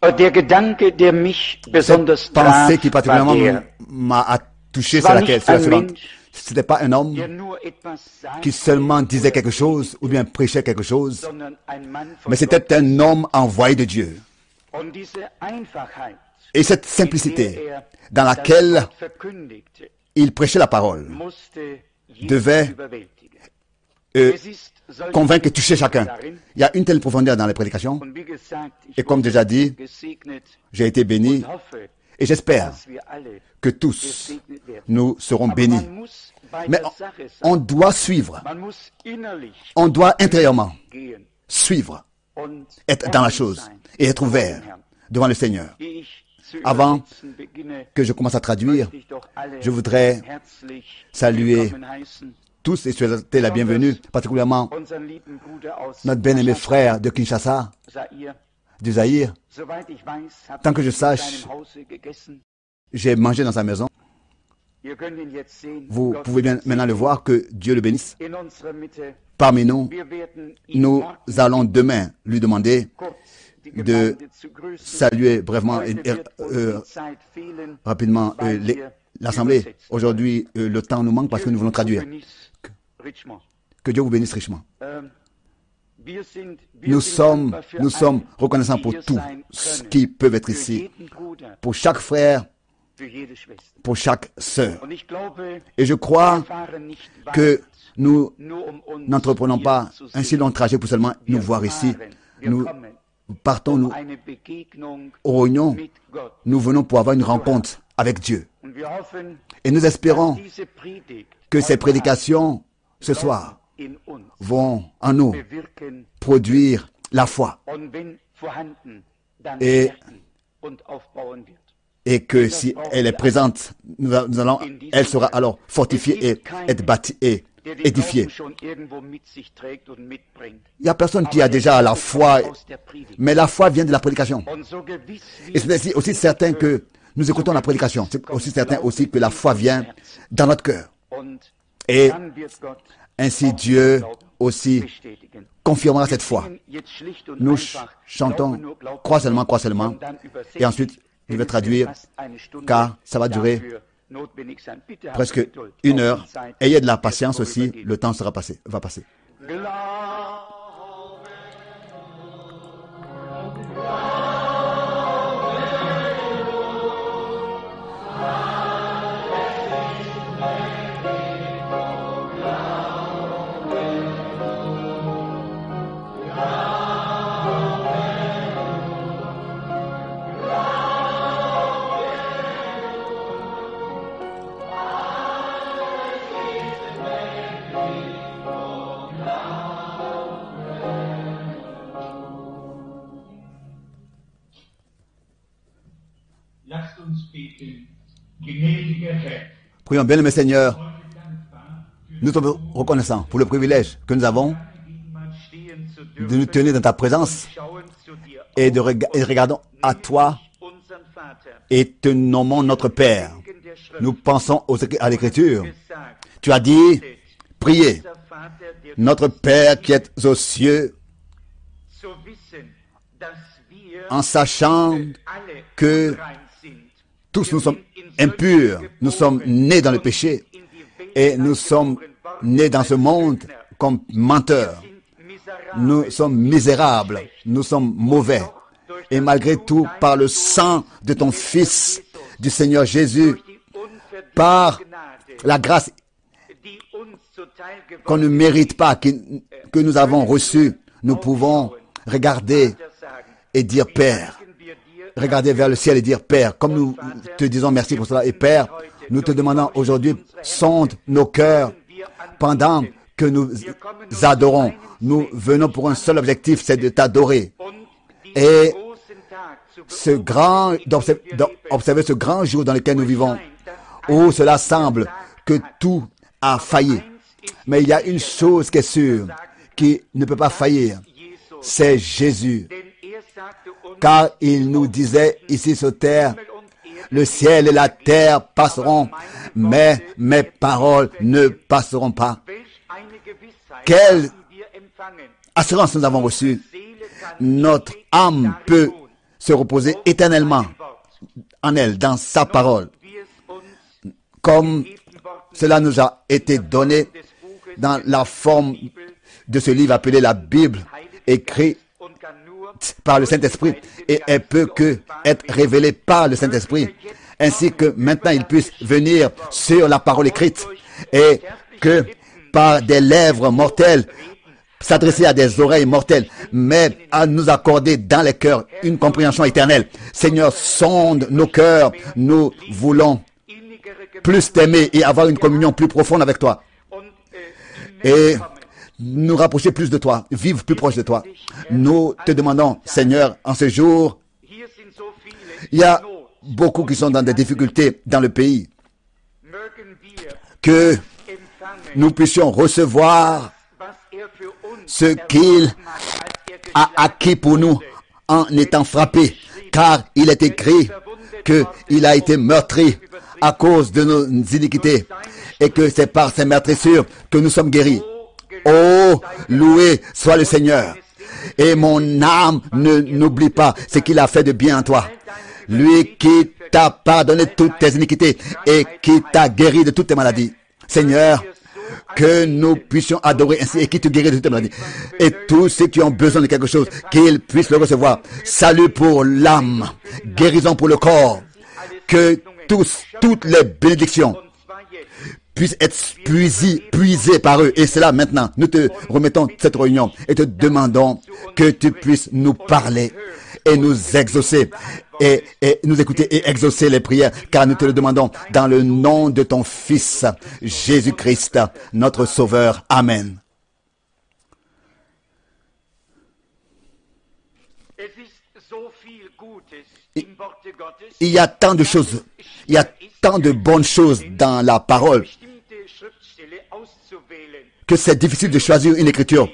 Der Gedanke, der mich besonders Cette pensée qui traf, war particulièrement der, m'a touché, es c'est war laquelle? nicht C'est la ein suivante. Mensch, Ce n'était pas un homme der nur etwas qui sagte seulement disait oder quelque chose ou bien prêchait quelque chose, sondern ein Mann von mais c'était Gott. un homme envoyé de Dieu. Und diese Einfachheit, Et cette mit simplicité der er dans das laquelle Wort verkündigte, il prêchait la parole musste devait jeden überwältigen. euh, Es ist solche convaincre et toucher chacun. darin, Il y a une telle profondeur dans les prédications. und wie gesagt, ich Et comme wurde déjà dit, gesegnet j'ai été béni und hoffe, et j'espère dass wir alle que tous gesegnet werden. nous serons Aber bénis. man muss bei Mais der Sache on sein. doit suivre, Man muss innerlich on doit intérieurement gehen suivre, und être dans la offen chose sein et être vor dem ouvert Herrn. devant le Seigneur. Ehe ich zu Avant übersetzen beginne, que je commence à traduire, möchte ich doch alle je voudrais herzlich saluer willkommen heißen. tous et souhaiter la bienvenue, particulièrement Unseren lieben Bruder aus notre bien-aimé Kinshasa, frère de Kinshasa, Zaire. du Zaïre. Soweit ich weiß, hat Tant que je in sache, seinem Hause gegessen. J'ai mangé dans sa maison. Ihr könnt ihn jetzt sehen. Vous Gott pouvez bien maintenant le voir, que Dieu le bénisse. in unserer Mitte. Parmi nous, Wir werden ihn nous morgen allons demain lui demander kurz die de Gemeinde zu grüßen. saluer brièvement Heute et wird uns die Zeit fehlen, rapidement weil wir l'Assemblée. übersetzen. Aujourd'hui, le temps nous manque parce que nous voulons traduire. Richmond. Que Dieu vous bénisse richement. Wir sind Nous sommes dankbar für reconnaissants alle, pour die hier tous sein ceux können. qui peuvent être Für ici, jeden Bruder, pour chaque frère, für jede Schwester. pour chaque sœur. Und ich glaube, Et je crois wir fahren nicht weit, que nous nur uns n'entreprenons hier pas zu un si sehen. long trajet pour seulement nous Wir voir ici. fahren, wir Nous kommen, partons, nous eine Begegnung aux réunions, mit Gott. nous venons pour avoir une rencontre avec Dieu. Und wir hoffen, Et nous espérons dass diese Predigt que ces heute prédications ce soir in uns vont en nous bewirken produire la foi und wenn vorhanden, dann Et- stärken und aufbauen wird. et que si elle est présente, elle sera alors fortifiée et être bâtie et Der den édifiée. Glauben schon irgendwo mit sich trägt und mitbringt. Il n'y a personne qui a déjà la foi, Aus der Predigt. mais la foi vient de la prédication. Und so gewiss Et c'est aussi certain que nous écoutons la prédication. C'est aussi certain aussi que la foi vient dans notre cœur. und Et dann wird Gott ainsi Dieu aussi bestätigen. confirmera cette foi. Singen jetzt schlicht und Nous einfach, chantons Glaube nur, Glaube crois nur, seulement, und dann übersetze et ensuite je ich, vais denn es traduire, wird fast eine Stunde car ça va durer dafür notwendig sein. Bitte habt presque Geduld. une Auch heure. die Zeit Ayez de la wird patience aussi, vorübergehen. le temps va passer. Glaube, Lasst uns beten. Gnädiger Herr, Prions bien, mes seigneurs, nous sommes reconnaissants pour le privilège que nous avons mal stehen zu de nous dürfen, tenir dans ta présence schauen zu dir et et regardons à toi unseren Vater. et te nommons notre Père. In der Schrift Nous pensons à l'Écriture. gesagt, Tu as dit, priez, unser Vater, der notre Père qui est aux cieux, zu wissen, dass wir en sachant alle que rein sind. tous nous sommes impurs, nous sommes nés dans le péché In die Welt et nous sommes nés dans ce monde comme menteurs. sind miserabel. Nous sommes misérables, nous sommes mauvais. Et malgré tout, par le sang de ton Fils, du Seigneur Jésus, Die unverdiente par Gnade, la grâce die uns zuteil qu'on ne geworden mérite pas, que nous avons reçue, nous pouvons regarder ist, sagen, et dire Père. danken wir dir, Regarder vers le ciel et dire Père, comme nous te disons merci pour cela. Et Père, nous te demandons aujourd'hui, sonde nos cœurs pendant que nous adorons. Nous venons pour un seul objectif, c'est de t'adorer. und Et diesen großen Tag zu ce grand, d'observer ce grand jour dans lequel nous vivons, où cela semble que tout a failli. Mais il y a une chose qui est sûre, qui ne peut pas faillir, Jesus, c'est Jésus. denn sagte uns, Car il nous disait ici sur terre, Himmel und Erde le ciel et la terre passeront, mais mes paroles ne passeront pas. welch eine Gewissheit Quelle haben wir empfangen. assurance nous avons reçue. Seele kann Notre âme peut se reposer éternellement en elle, dans sa parole, wie es uns comme gegeben worden cela nous a été donné des Buches dans la forme de ce livre appelé la Bible, écrit und kann nur par le Saint-Esprit, et elle peut que être révélée par le Saint-Esprit, ainsi que maintenant il puisse venir sur la parole écrite, et que par des lèvres mortelles s'adresser à des oreilles mortelles, mais à nous accorder dans les cœurs une compréhension éternelle. Seigneur, sonde nos cœurs, nous voulons innigere plus t'aimer et avoir une communion plus profonde avec toi, und et nous rapprocher plus de toi, vivre plus proche de toi. Nous te demandons, Seigneur, en ce jour, hier sind so viele il y a in Not. beaucoup qui sont dans des difficultés dans le pays, Mögen wir que empfangen, nous puissions recevoir was er für uns ce qu'il erworben hat, als er a acquis pour nous en étant frappé, car il est écrit qu'il a été meurtri à cause de nos iniquités et que c'est par ses meurtrissures que nous sommes guéris. Oh, loué soit le Seigneur. Et mon âme n'oublie pas ce qu'il a fait de bien en toi. Lui qui t'a pardonné toutes tes iniquités et qui t'a guéri de toutes tes maladies. Seigneur, que nous puissions adorer ainsi et qui te guérit de toutes tes maladies. Et tous ceux qui ont besoin de quelque chose, qu'ils puissent le recevoir. Salut pour l'âme, guérison pour le corps. Que toutes les bénédictions puissent être puisées par eux. Et c'est là maintenant, nous te remettons cette réunion et te demandons que tu puisses nous parler et nous exaucer et nous écouter et exaucer les prières, car nous te le demandons dans le nom de ton Fils, Jésus-Christ, notre Sauveur. Amen. Es ist so viel Gutes im Worte Gottes, Il y a tant de choses, il y a tant de bonnes choses dans la parole bestimmte Schriftstelle auszuwählen. que c'est difficile de choisir une écriture.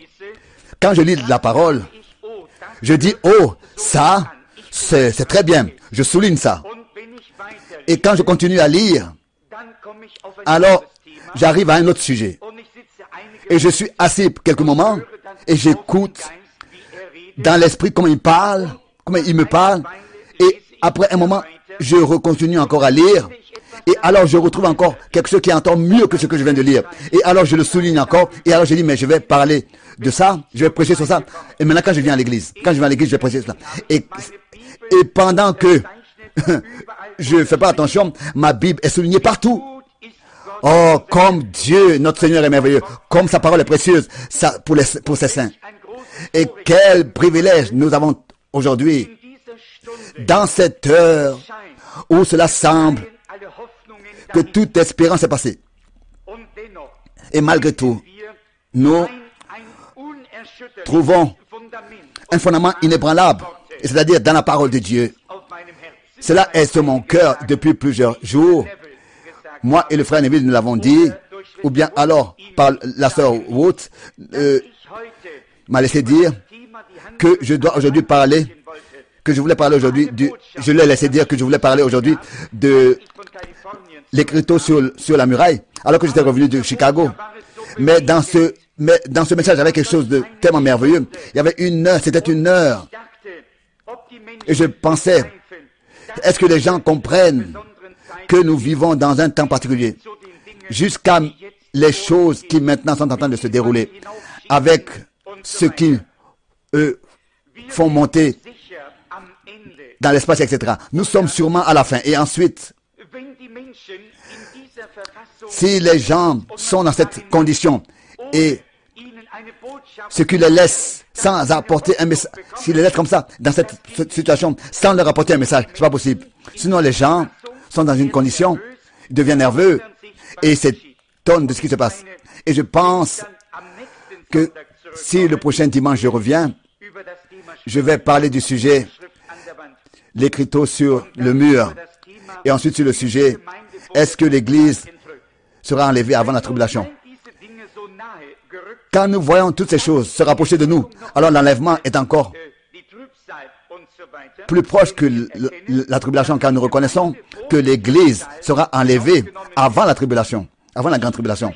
Quand je lis la parole, Ich, oh, das je dis, oh, ça, c'est très bien. Je souligne ça. und wenn ich weiter Et quand je continue à lire, dann komme ich auf ein alors anderes Thema j'arrive à un autre sujet. und ich sitze einige Et je suis assis quelques moments et j'écoute dans l'esprit comment il parle, comment il me parle. Et après un moment, je continue encore à lire. Et alors je retrouve encore quelque chose qui est encore mieux que ce que je viens de lire. Et alors je le souligne encore. Et alors je dis, mais je vais parler de ça, je vais prêcher sur ça. Et maintenant quand je viens à l'église, je vais prêcher sur ça. Et pendant que je ne fais pas attention, ma Bible est soulignée partout. Oh, comme Dieu, notre Seigneur est merveilleux, comme sa parole est précieuse ça, pour ses saints. Et quel privilège nous avons aujourd'hui, dans cette heure où cela semble que toute espérance est passée. Et malgré tout, nous trouvons un fondament inébranlable, c'est-à-dire dans la parole de Dieu. Cela est sur mon cœur depuis plusieurs jours. Moi et le frère Neville nous l'avons dit, ou bien alors par la sœur Wood m'a laissé dire que je dois aujourd'hui parler, que je voulais parler aujourd'hui je l'ai laissé dire que je voulais parler aujourd'hui de l'écriteau sur la muraille, alors que j'étais revenu de Chicago. Mais dans ce message, il y avait quelque chose de tellement merveilleux. Il y avait une heure, c'était une heure. Et je pensais, est-ce que les gens comprennent que nous vivons dans un temps particulier, jusqu'à les choses qui maintenant sont en train de se dérouler, avec ce qui font monter dans l'espace, etc. Nous sommes sûrement à la fin. Et ensuite, si les gens sont dans cette condition et ce qui les laisse sans apporter un message, s'ils les laissent comme ça, dans cette situation, sans leur apporter un message, c'est pas possible. Sinon, les gens sont dans une condition, ils deviennent nerveux et s'étonnent de ce qui se passe. Et je pense que si le prochain dimanche je reviens, je vais parler du sujet, l'écriteau sur le mur, et ensuite sur le sujet, est-ce que l'Église sera enlevée avant la tribulation? Quand nous voyons toutes ces choses se rapprocher de nous, alors l'enlèvement est encore plus proche que la tribulation, car nous reconnaissons que l'Église sera enlevée avant la tribulation, avant la grande tribulation.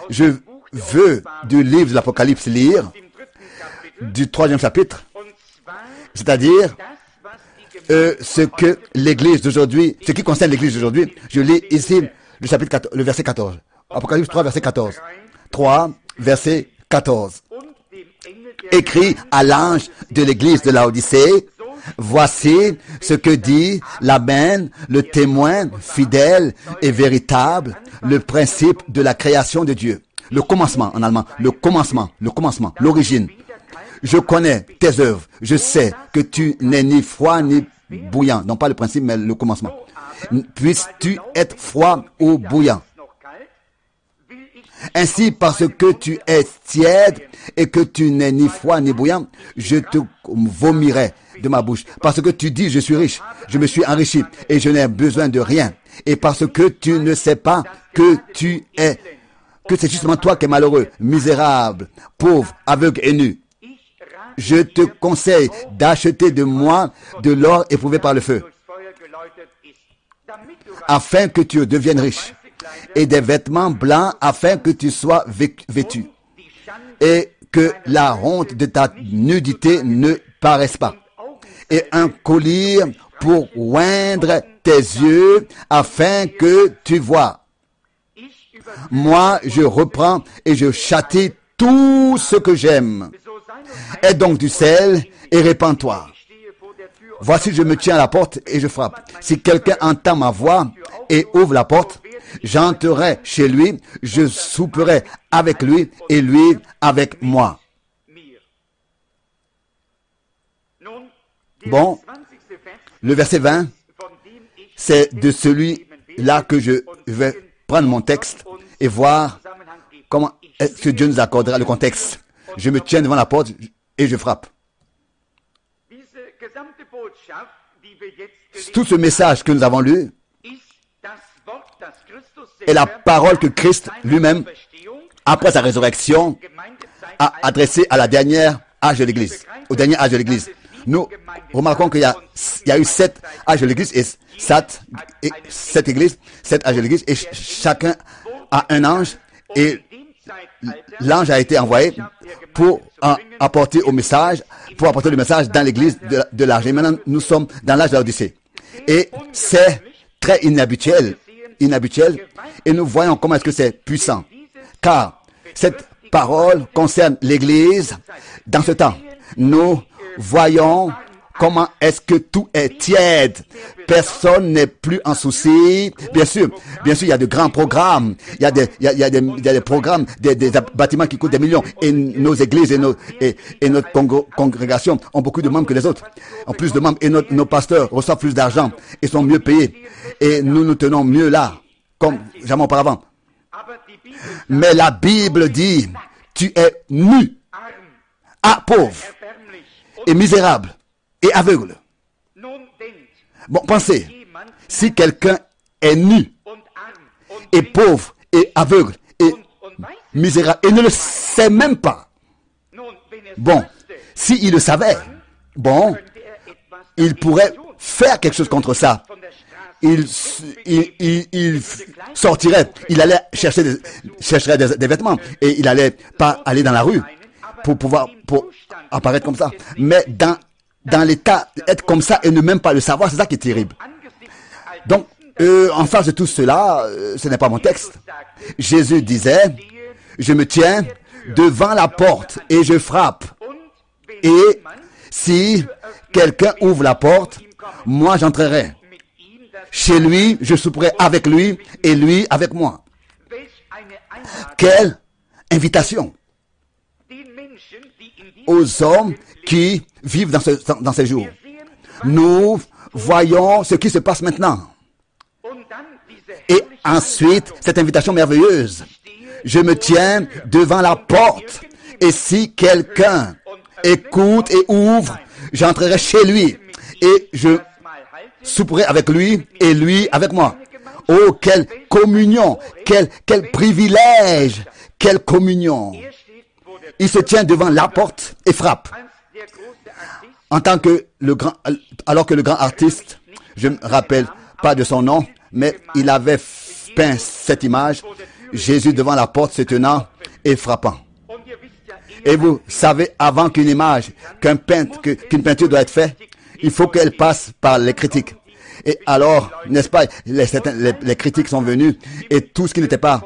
Je veux du livre de l'Apocalypse lire du 3e chapitre, c'est-à-dire ce que l'Église d'aujourd'hui, ce qui concerne l'Église d'aujourd'hui, je lis ici le chapitre 14, le verset 14. Apocalypse 3, verset 14. 3, verset 14. Écrit à l'ange de l'Église de Laodicée, voici ce que dit l'Amen, le témoin fidèle et véritable, le principe de la création de Dieu. Le commencement en allemand, le commencement, l'origine. Je connais tes œuvres, je sais que tu n'es ni froid ni bouillant. Non pas le principe, mais le commencement. Puisses-tu être froid ou bouillant? Ainsi, parce que tu es tiède et que tu n'es ni froid ni bouillant, je te vomirai de ma bouche. Parce que tu dis, je suis riche, je me suis enrichi et je n'ai besoin de rien. Et parce que tu ne sais pas que c'est justement toi qui es malheureux, misérable, pauvre, aveugle et nu. Je te conseille d'acheter de moi de l'or éprouvé par le feu, afin que tu deviennes riche, et des vêtements blancs afin que tu sois vêtu, et que la honte de ta nudité ne paraisse pas, et un collier pour oindre tes yeux afin que tu vois. Moi, je reprends et je châtie tout ce que j'aime. Aie donc du sel et répands-toi. Voici, je me tiens à la porte et je frappe. Si quelqu'un entend ma voix et ouvre la porte, j'entrerai chez lui, je souperai avec lui et lui avec moi. Bon, le verset 20, c'est de celui-là que je vais prendre mon texte et voir comment est-ce que Dieu nous accordera le contexte. Je me tiens devant la porte et je frappe. Tout ce message que nous avons lu est la parole que Christ lui-même, après sa résurrection, a adressée à la dernière âge de l'Église, au dernier âge de l'Église. Nous remarquons qu'il y a eu 7 âges de l'Église et 7 églises, 7 âges de l'Église, et chacun a un ange, et l'ange a été envoyé pour apporter le message dans l'église de l'âge. Et maintenant, nous sommes dans l'âge de l'Odyssée. Et c'est très inhabituel. Et nous voyons comment est-ce que c'est puissant. Car cette parole concerne l'église dans ce temps. Nous voyons comment est-ce que tout est tiède. Personne n'est plus en souci. Bien sûr, il y a de grands programmes. Il y a des programmes, des bâtiments qui coûtent des millions. Et nos églises et notre congrégation ont beaucoup de membres que les autres. En plus de membres. Et nos pasteurs reçoivent plus d'argent et sont mieux payés. Et nous nous tenons mieux là, comme jamais auparavant. Mais la Bible dit, tu es nu, pauvre et misérable et aveugle. Bon, pensez, si quelqu'un est nu et pauvre et aveugle et misérable et ne le sait même pas, bon, s'il le savait, bon, il pourrait faire quelque chose contre ça. Il sortirait, il allait chercherait des vêtements et il allait pas aller dans la rue pour apparaître comme ça. Mais dans l'état, être comme ça et ne même pas le savoir, c'est ça qui est terrible. Donc, en face de tout cela, ce n'est pas mon texte. Jésus disait, je me tiens devant la porte et je frappe. Et si quelqu'un ouvre la porte, moi j'entrerai. Chez lui, je souperai avec lui et lui avec moi. Quelle invitation aux hommes qui vivent dans ces jours. Nous voyons ce qui se passe maintenant. Et ensuite, cette invitation merveilleuse. Je me tiens devant la porte et si quelqu'un écoute et ouvre, j'entrerai chez lui et je souperai avec lui et lui avec moi. Oh, quelle communion, quel privilège, quelle communion. Il se tient devant la porte et frappe. Alors que le grand artiste, je ne me rappelle pas de son nom, mais il avait peint cette image, Jésus devant la porte se tenant et frappant. Et vous savez, avant qu'une image, qu'une peinture doit être faite, il faut qu'elle passe par les critiques. Et alors, n'est-ce pas, les critiques sont venus et tout ce qui n'était pas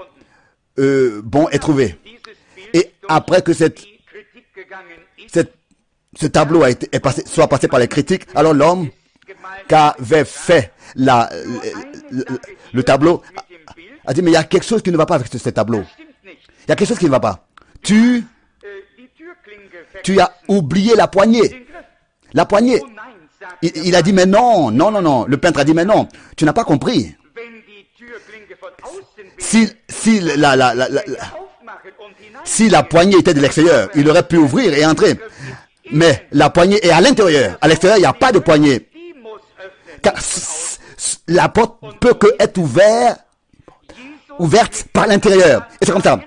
bon est trouvé. Et après que ce tableau soit passé par les critiques, alors l'homme qui avait fait le tableau a dit, mais il y a quelque chose qui ne va pas avec ce tableau. Il y a quelque chose qui ne va pas. Tu as oublié la poignée. La poignée. Il a dit, mais non. Le peintre a dit, mais non, tu n'as pas compris. Si la poignée était de l'extérieur, il aurait pu ouvrir et entrer. Mais la poignée est à l'intérieur. À l'extérieur, il n'y a pas de poignée. Car la porte peut que être ouverte par l'intérieur. Et c'est comme ça.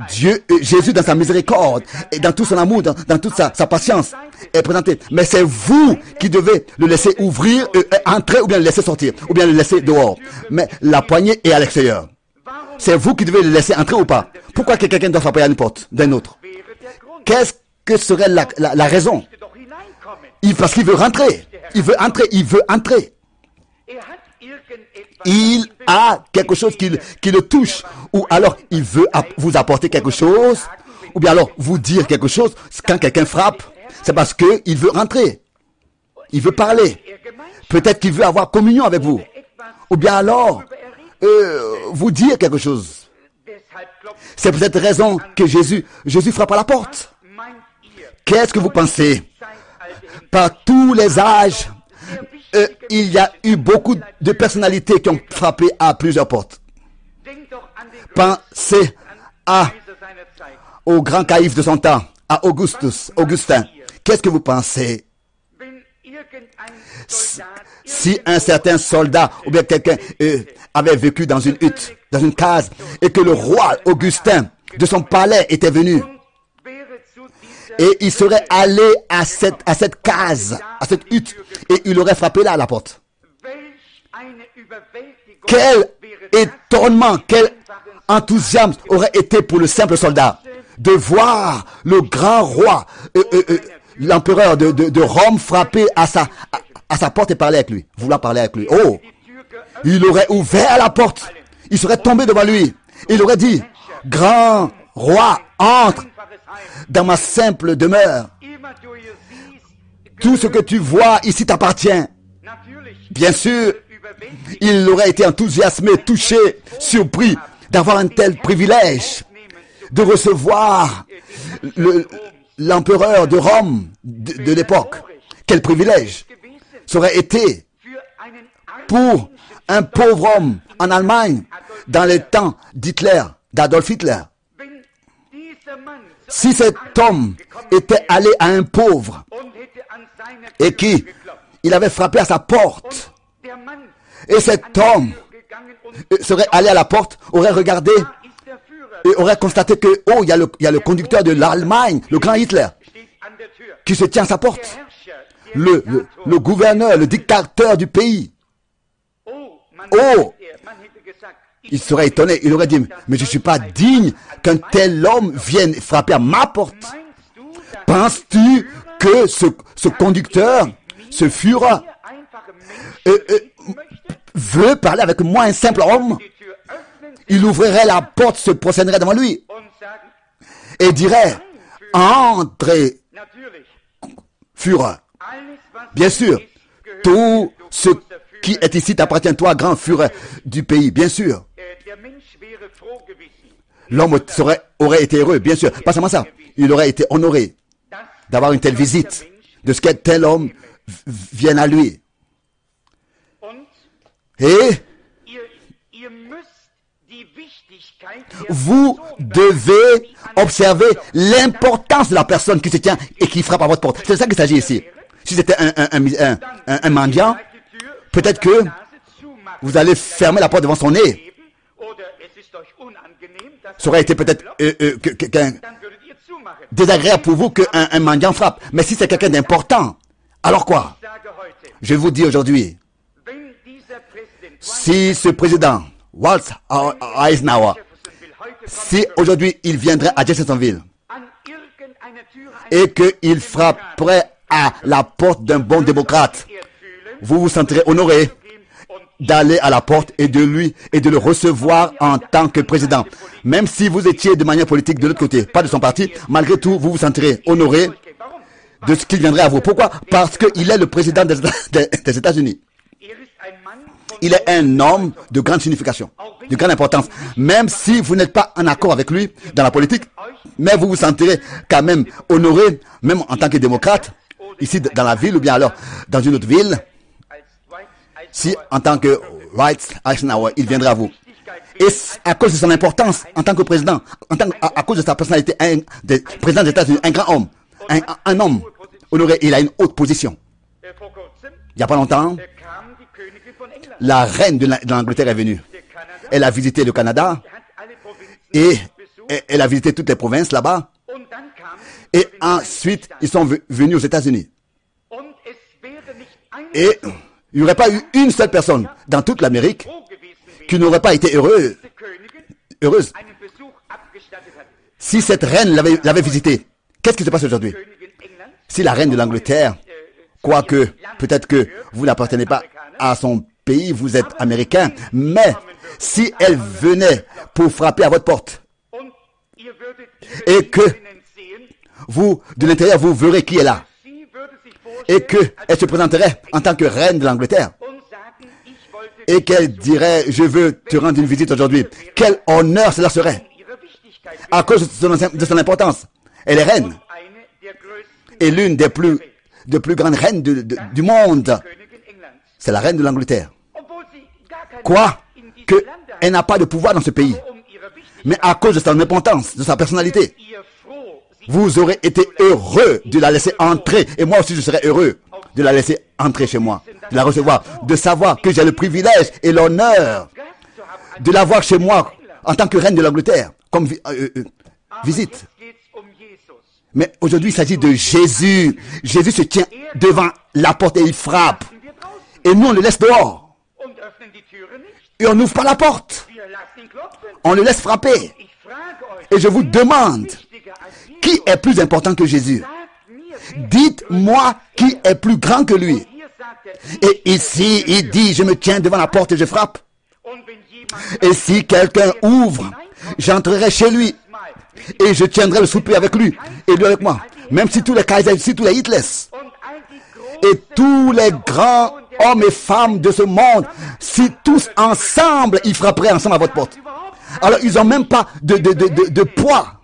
Jésus, dans sa miséricorde et dans tout son amour, dans toute sa patience, est présenté. Mais c'est vous qui devez le laisser ouvrir, entrer, ou bien le laisser sortir, ou bien le laisser dehors. Mais la poignée est à l'extérieur. C'est vous qui devez le laisser entrer ou pas. Pourquoi quelqu'un doit frapper à une porte d'un autre? Qu'est-ce que serait la raison? Parce qu'il veut rentrer. Il veut entrer. Il a quelque chose qui le touche. Ou alors il veut vous apporter quelque chose. Ou bien alors vous dire quelque chose. Quand quelqu'un frappe, c'est parce qu'il veut rentrer. Il veut parler. Peut-être qu'il veut avoir communion avec vous. Ou bien alors vous dire quelque chose. C'est pour cette raison que Jésus frappe à la porte. Qu'est-ce que vous pensez? Par tous les âges, il y a eu beaucoup de personnalités qui ont frappé à plusieurs portes. Pensez au grand caïphe de son temps, à Augustin. Qu'est-ce que vous pensez? Si un certain soldat ou bien quelqu'un avait vécu dans une hutte, dans une case, et que le roi Augustin de son palais était venu, et il serait allé à cette case, à cette hutte, et il aurait frappé là à la porte. Quel étonnement, quel enthousiasme aurait été pour le simple soldat de voir le grand roi, l'empereur de Rome frapper à sa porte et parler avec lui, vouloir parler avec lui. Oh, il aurait ouvert la porte, il serait tombé devant lui, il aurait dit, grand roi, entre dans ma simple demeure. Tout ce que tu vois ici t'appartient. Bien sûr, il aurait été enthousiasmé, touché, surpris d'avoir un tel privilège de recevoir l'empereur de Rome de l'époque. Quel privilège ça aurait été pour un pauvre homme en Allemagne dans les temps d'Adolf Hitler. Si cet homme était allé à un pauvre et il avait frappé à sa porte, et cet homme serait allé à la porte, aurait regardé et aurait constaté que, oh, il y a le conducteur de l'Allemagne, le grand Hitler, qui se tient à sa porte. Le gouverneur, le dictateur du pays. Oh, il serait étonné, il aurait dit, mais je ne suis pas digne qu'un tel homme vienne frapper à ma porte. Penses-tu que ce conducteur, ce Führer, veut parler avec moi, un simple homme? Il ouvrirait la porte, se prosternerait devant lui et dirait, entrez, Führer. Bien sûr, tout ce qui est ici t'appartient, toi, grand Führer du pays, bien sûr. L'homme aurait été heureux, bien sûr. Pas seulement ça, il aurait été honoré d'avoir une telle visite, de ce qu'un tel homme vienne à lui. Et vous devez observer l'importance de la personne qui se tient et qui frappe à votre porte. C'est de ça qu'il s'agit ici. Si c'était un mendiant, peut-être que vous allez fermer la porte devant son nez. Ça aurait été peut-être désagréable pour vous qu'un mendiant frappe. Mais si c'est quelqu'un d'important, alors quoi? Je vous dis aujourd'hui, si ce président, Walter Eisenhower, si aujourd'hui il viendrait à Jeffersonville et qu'il frapperait à la porte d'un bon démocrate, vous vous sentirez honoré d'aller à la porte et de le recevoir en tant que président. Même si vous étiez de manière politique de l'autre côté, pas de son parti, malgré tout, vous vous sentirez honoré de ce qu'il viendrait à vous. Pourquoi? Parce qu'il est le président des États-Unis. Il est un homme de grande signification, de grande importance. Même si vous n'êtes pas en accord avec lui dans la politique, mais vous vous sentirez quand même honoré, même en tant que démocrate, ici dans la ville ou bien alors dans une autre ville, si en tant que Dwight Eisenhower, il viendrait à vous. Et à cause de son importance en tant que président, à cause de sa personnalité, des présidents des États-Unis, un grand homme, un homme honoré, il a une haute position. Il n'y a pas longtemps, la reine de l'Angleterre est venue. Elle a visité le Canada et elle a visité toutes les provinces là-bas. Et ensuite, ils sont venus aux États-Unis. Et il n'y aurait pas eu une seule personne dans toute l'Amérique qui n'aurait pas été heureuse si cette reine l'avait visité. Qu'est-ce qui se passe aujourd'hui? Si la reine de l'Angleterre, quoique peut-être que vous n'appartenez pas à son pays, vous êtes américain, mais si elle venait pour frapper à votre porte et que vous, de l'intérieur, vous verrez qui est là et qu'elle se présenterait en tant que reine de l'Angleterre et qu'elle dirait, je veux te rendre une visite aujourd'hui, quel honneur cela serait à cause de son importance. Elle est reine et l'une des plus grandes reines du monde. C'est la reine de l'Angleterre. Quoi qu'elle n'a pas de pouvoir dans ce pays. Mais à cause de son importance, de sa personnalité, vous aurez été heureux de la laisser entrer. Et moi aussi, je serais heureux de la laisser entrer chez moi, de la recevoir, de savoir que j'ai le privilège et l'honneur de la voir chez moi en tant que reine de l'Angleterre, comme visite. Mais aujourd'hui, il s'agit de Jésus. Jésus se tient devant la porte et il frappe. Et nous, on le laisse dehors. Et on n'ouvre pas la porte. On le laisse frapper. Et je vous demande, qui est plus important que Jésus? Dites-moi qui est plus grand que lui. Et ici, il dit, je me tiens devant la porte et je frappe. Et si quelqu'un ouvre, j'entrerai chez lui. Et je tiendrai le souper avec lui et lui avec moi. Même si tous les Kaiser, si tous les Hitlers et tous les grands hommes et femmes de ce monde, si tous ensemble, ils frapperaient ensemble à votre porte. Alors, ils n'ont même pas de poids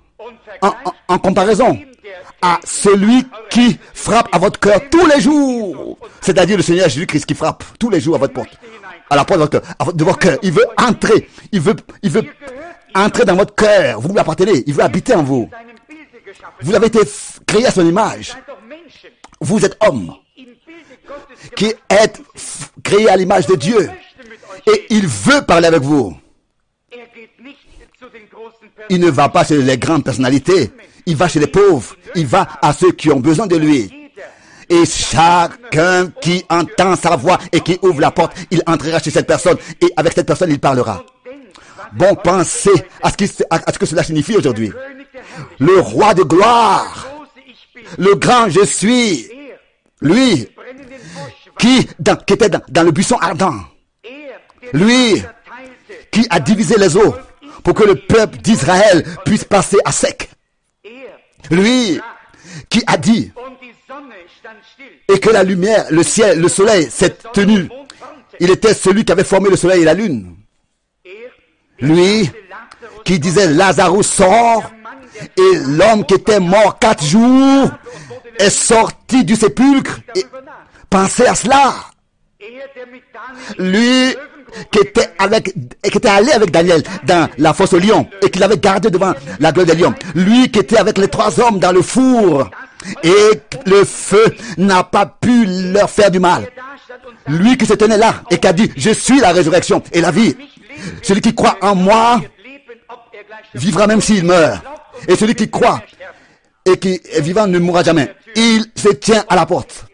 en comparaison à celui qui frappe à votre cœur tous les jours. C'est-à-dire le Seigneur Jésus-Christ qui frappe tous les jours à votre porte. À la porte de votre cœur. Il veut entrer. Il veut entrer dans votre cœur. Vous lui appartenez. Il veut habiter en vous. Vous avez été créé à son image. Vous êtes homme qui êtes créé à l'image de Dieu. Et il veut parler avec vous. Il ne va pas chez les grandes personnalités. Il va chez les pauvres. Il va à ceux qui ont besoin de lui. Et chacun qui entend sa voix et qui ouvre la porte, il entrera chez cette personne. Et avec cette personne, il parlera. Bon, pensez à ce que cela signifie aujourd'hui. Le roi de gloire, le grand je suis, lui qui était dans le buisson ardent, lui qui a divisé les eaux pour que le peuple d'Israël puisse passer à sec, lui qui a dit et que la lumière, le ciel, le soleil s'est tenu. Il était celui qui avait formé le soleil et la lune. Lui qui disait Lazarus sort, et l'homme qui était mort 4 jours est sorti du sépulcre. Et pensez à cela. Lui qui était allé avec Daniel dans la fosse aux lions et qui l'avait gardé devant la gueule des lions. Lui qui était avec les 3 hommes dans le four et le feu n'a pas pu leur faire du mal. Lui qui se tenait là et qui a dit je suis la résurrection et la vie. Celui qui croit en moi vivra même s'il meurt. Et celui qui croit et qui est vivant ne mourra jamais. Il se tient à la porte.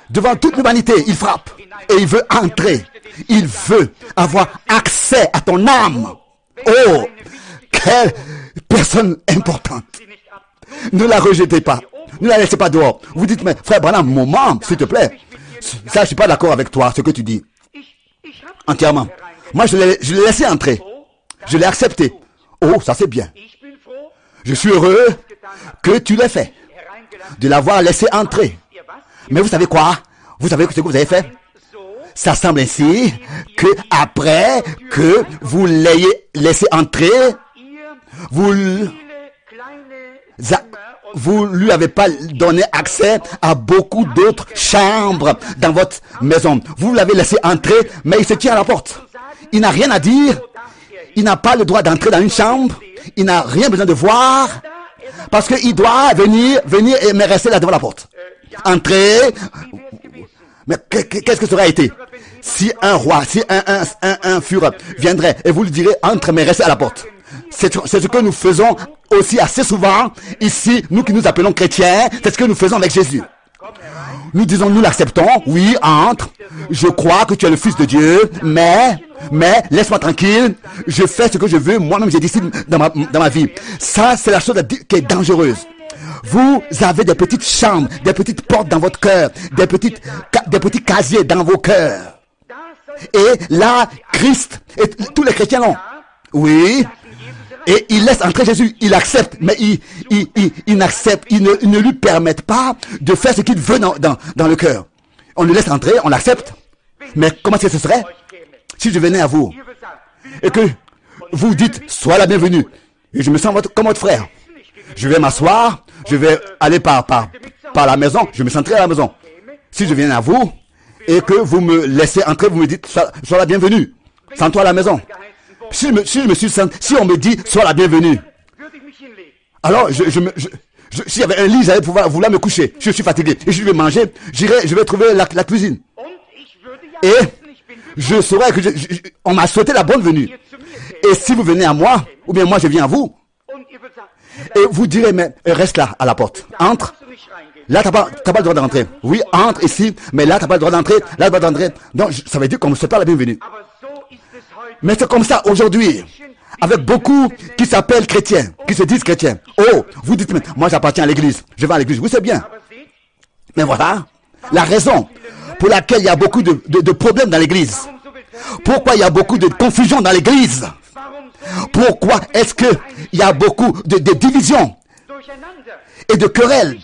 Devant toute l'humanité, il frappe. Et il veut entrer. Il veut avoir accès à ton âme. Oh, quelle personne importante. Ne la rejetez pas. Ne la laissez pas dehors. Vous dites, mais frère Branham, moment, s'il te plaît. Ça, je suis pas d'accord avec toi, ce que tu dis. Entièrement. Moi, je l'ai laissé entrer. Je l'ai accepté. Oh, ça c'est bien. Je suis heureux que tu l'aies fait. De l'avoir laissé entrer. Mais vous savez quoi? Vous savez ce que vous avez fait? Ça semble ainsi que après que vous l'ayez laissé entrer, vous lui avez pas donné accès à beaucoup d'autres chambres dans votre maison. Vous l'avez laissé entrer, mais il se tient à la porte. Il n'a rien à dire. Il n'a pas le droit d'entrer dans une chambre. Il n'a rien besoin de voir. Parce qu'il doit venir et me rester là devant la porte. Entrer. Mais qu'est-ce que ça aurait été? Si un roi, si un Führer viendrait et vous lui direz, entre mais restez à la porte. C'est ce que nous faisons aussi assez souvent ici, nous qui nous appelons chrétiens, c'est ce que nous faisons avec Jésus. Nous disons, nous l'acceptons, oui, entre, je crois que tu es le Fils de Dieu, mais laisse-moi tranquille, je fais ce que je veux, moi-même j'ai décidé dans ma vie. Ça, c'est la chose qui est dangereuse. Vous avez des petites chambres, des petites portes dans votre cœur, des petits casiers dans vos cœurs. Et là, Christ, et tous les chrétiens l'ont. Oui. Et il laisse entrer Jésus, il accepte, mais il n'accepte, il ne lui permettent pas de faire ce qu'il veut dans le cœur. On le laisse entrer, on l'accepte. Mais comment ce serait si je venais à vous et que vous dites, sois la bienvenue, et je me sens comme votre frère. Je vais m'asseoir, je vais aller par la maison, je me sentirai à la maison. Si je viens à vous et que vous me laissez entrer, vous me dites, sois la bienvenue, sens-toi à la maison. Si on me dit, sois la bienvenue, alors s'il y avait un lit, j'allais vouloir me coucher. Je suis fatigué. Et je vais manger, je vais trouver la cuisine. Et je saurais que on m'a souhaité la bonne venue. Et si vous venez à moi, ou bien moi je viens à vous, et vous direz, mais reste là, à la porte. Entre. Là, t'as pas le droit d'entrer. Oui, entre ici, mais là, t'as pas le droit d'entrer. Là, t'as pas le droit d'entrer. Donc, ça veut dire qu'on ne souhaite pas la bienvenue. Mais c'est comme ça aujourd'hui, avec beaucoup qui s'appellent chrétiens, qui se disent chrétiens. Oh, vous dites, mais moi j'appartiens à l'église, je vais à l'église. Oui, c'est bien. Mais voilà, la raison pour laquelle il y a beaucoup de problèmes dans l'église. Pourquoi il y a beaucoup de confusion dans l'église? Pourquoi est-ce qu'il y a beaucoup de divisions et de querelles?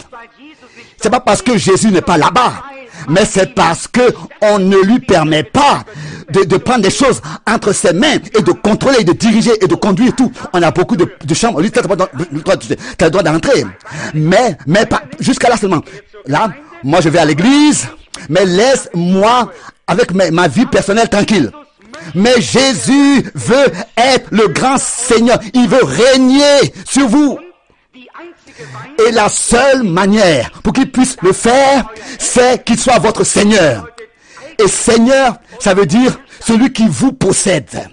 C'est pas parce que Jésus n'est pas là-bas, mais c'est parce que on ne lui permet pas de prendre des choses entre ses mains et de contrôler, de diriger et de conduire tout. On a beaucoup de chambres. Lui, tu as le droit d'entrer. Mais pas jusqu'à là seulement. Là, moi je vais à l'église, mais laisse-moi avec ma vie personnelle tranquille. Mais Jésus veut être le grand Seigneur. Il veut régner sur vous. Et la seule manière pour qu'il puisse le faire, c'est qu'il soit votre Seigneur. Et Seigneur, ça veut dire celui qui vous possède.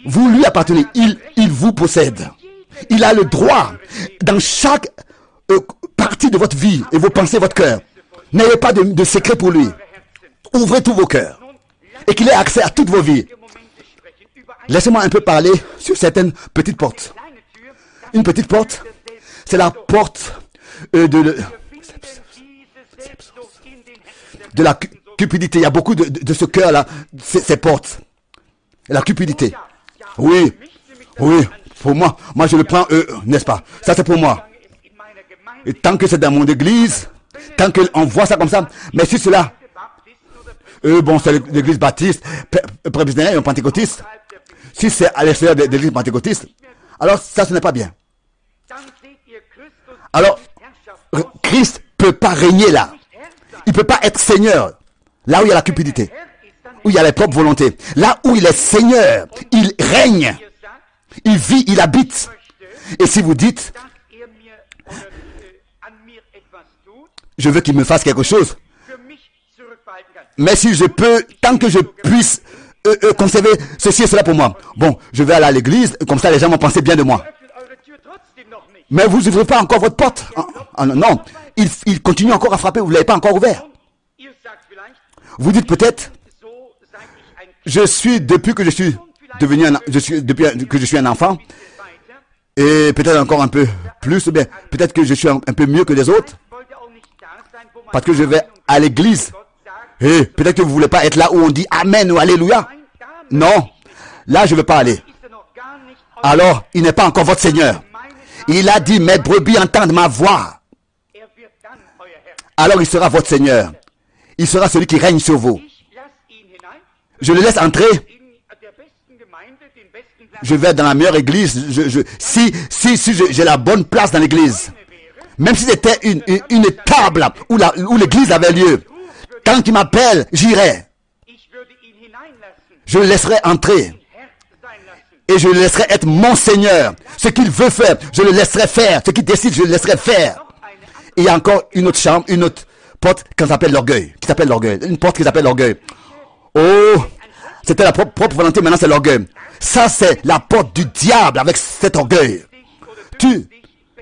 Vous lui appartenez. Il vous possède. Il a le droit dans chaque partie de votre vie et vos pensées, votre cœur. N'ayez pas de secret pour lui. Ouvrez tous vos cœurs et qu'il ait accès à toutes vos vies. Laissez-moi un peu parler sur certaines petites portes. Une petite porte, c'est la porte de la cupidité. Il y a beaucoup de ce cœur-là, ces portes. La cupidité. Oui, pour moi je le prends, n'est-ce pas? Ça c'est pour moi. Et tant que c'est dans mon église, tant qu'on voit ça comme ça, mais si cela, bon, c'est l'église baptiste, presbytérienne, pentecôtiste. Si c'est à l'extérieur de l'église pentecôtiste, alors ça ce n'est pas bien. Alors, Christ peut pas régner là. Il peut pas être Seigneur. Là où il y a la cupidité. Où il y a les propres volontés. Là où il est Seigneur, il règne. Il vit, il habite. Et si vous dites, je veux qu'il me fasse quelque chose, mais si je peux, tant que je puisse conserver ceci et cela pour moi. Bon, je vais aller à l'église, comme ça les gens vont penser bien de moi. Mais vous n'ouvrez pas encore votre porte. Non, il continue encore à frapper, vous ne l'avez pas encore ouvert. Vous dites peut-être, je suis depuis que je suis un enfant, et peut-être encore un peu plus, ou bien peut-être que je suis un peu mieux que les autres. parce que je vais à l'église. Et peut-être que vous ne voulez pas être là où on dit Amen ou Alléluia. Non, là je ne veux pas aller. Alors, il n'est pas encore votre Seigneur. Il a dit, mes brebis entendent ma voix. Alors il sera votre Seigneur. Il sera celui qui règne sur vous. Je le laisse entrer. Je vais dans la meilleure église. Si j'ai la bonne place dans l'église, même si c'était une table où l'église avait lieu, tant qu'il m'appelle, j'irai. Je le laisserai entrer. Et je le laisserai être mon Seigneur. Ce qu'il veut faire, je le laisserai faire. Ce qu'il décide, je le laisserai faire. Et il y a encore une autre chambre, une autre porte qui s'appelle l'orgueil. Une porte qui s'appelle l'orgueil. Oh, c'était la propre volonté, maintenant c'est l'orgueil. Ça, c'est la porte du diable avec cet orgueil.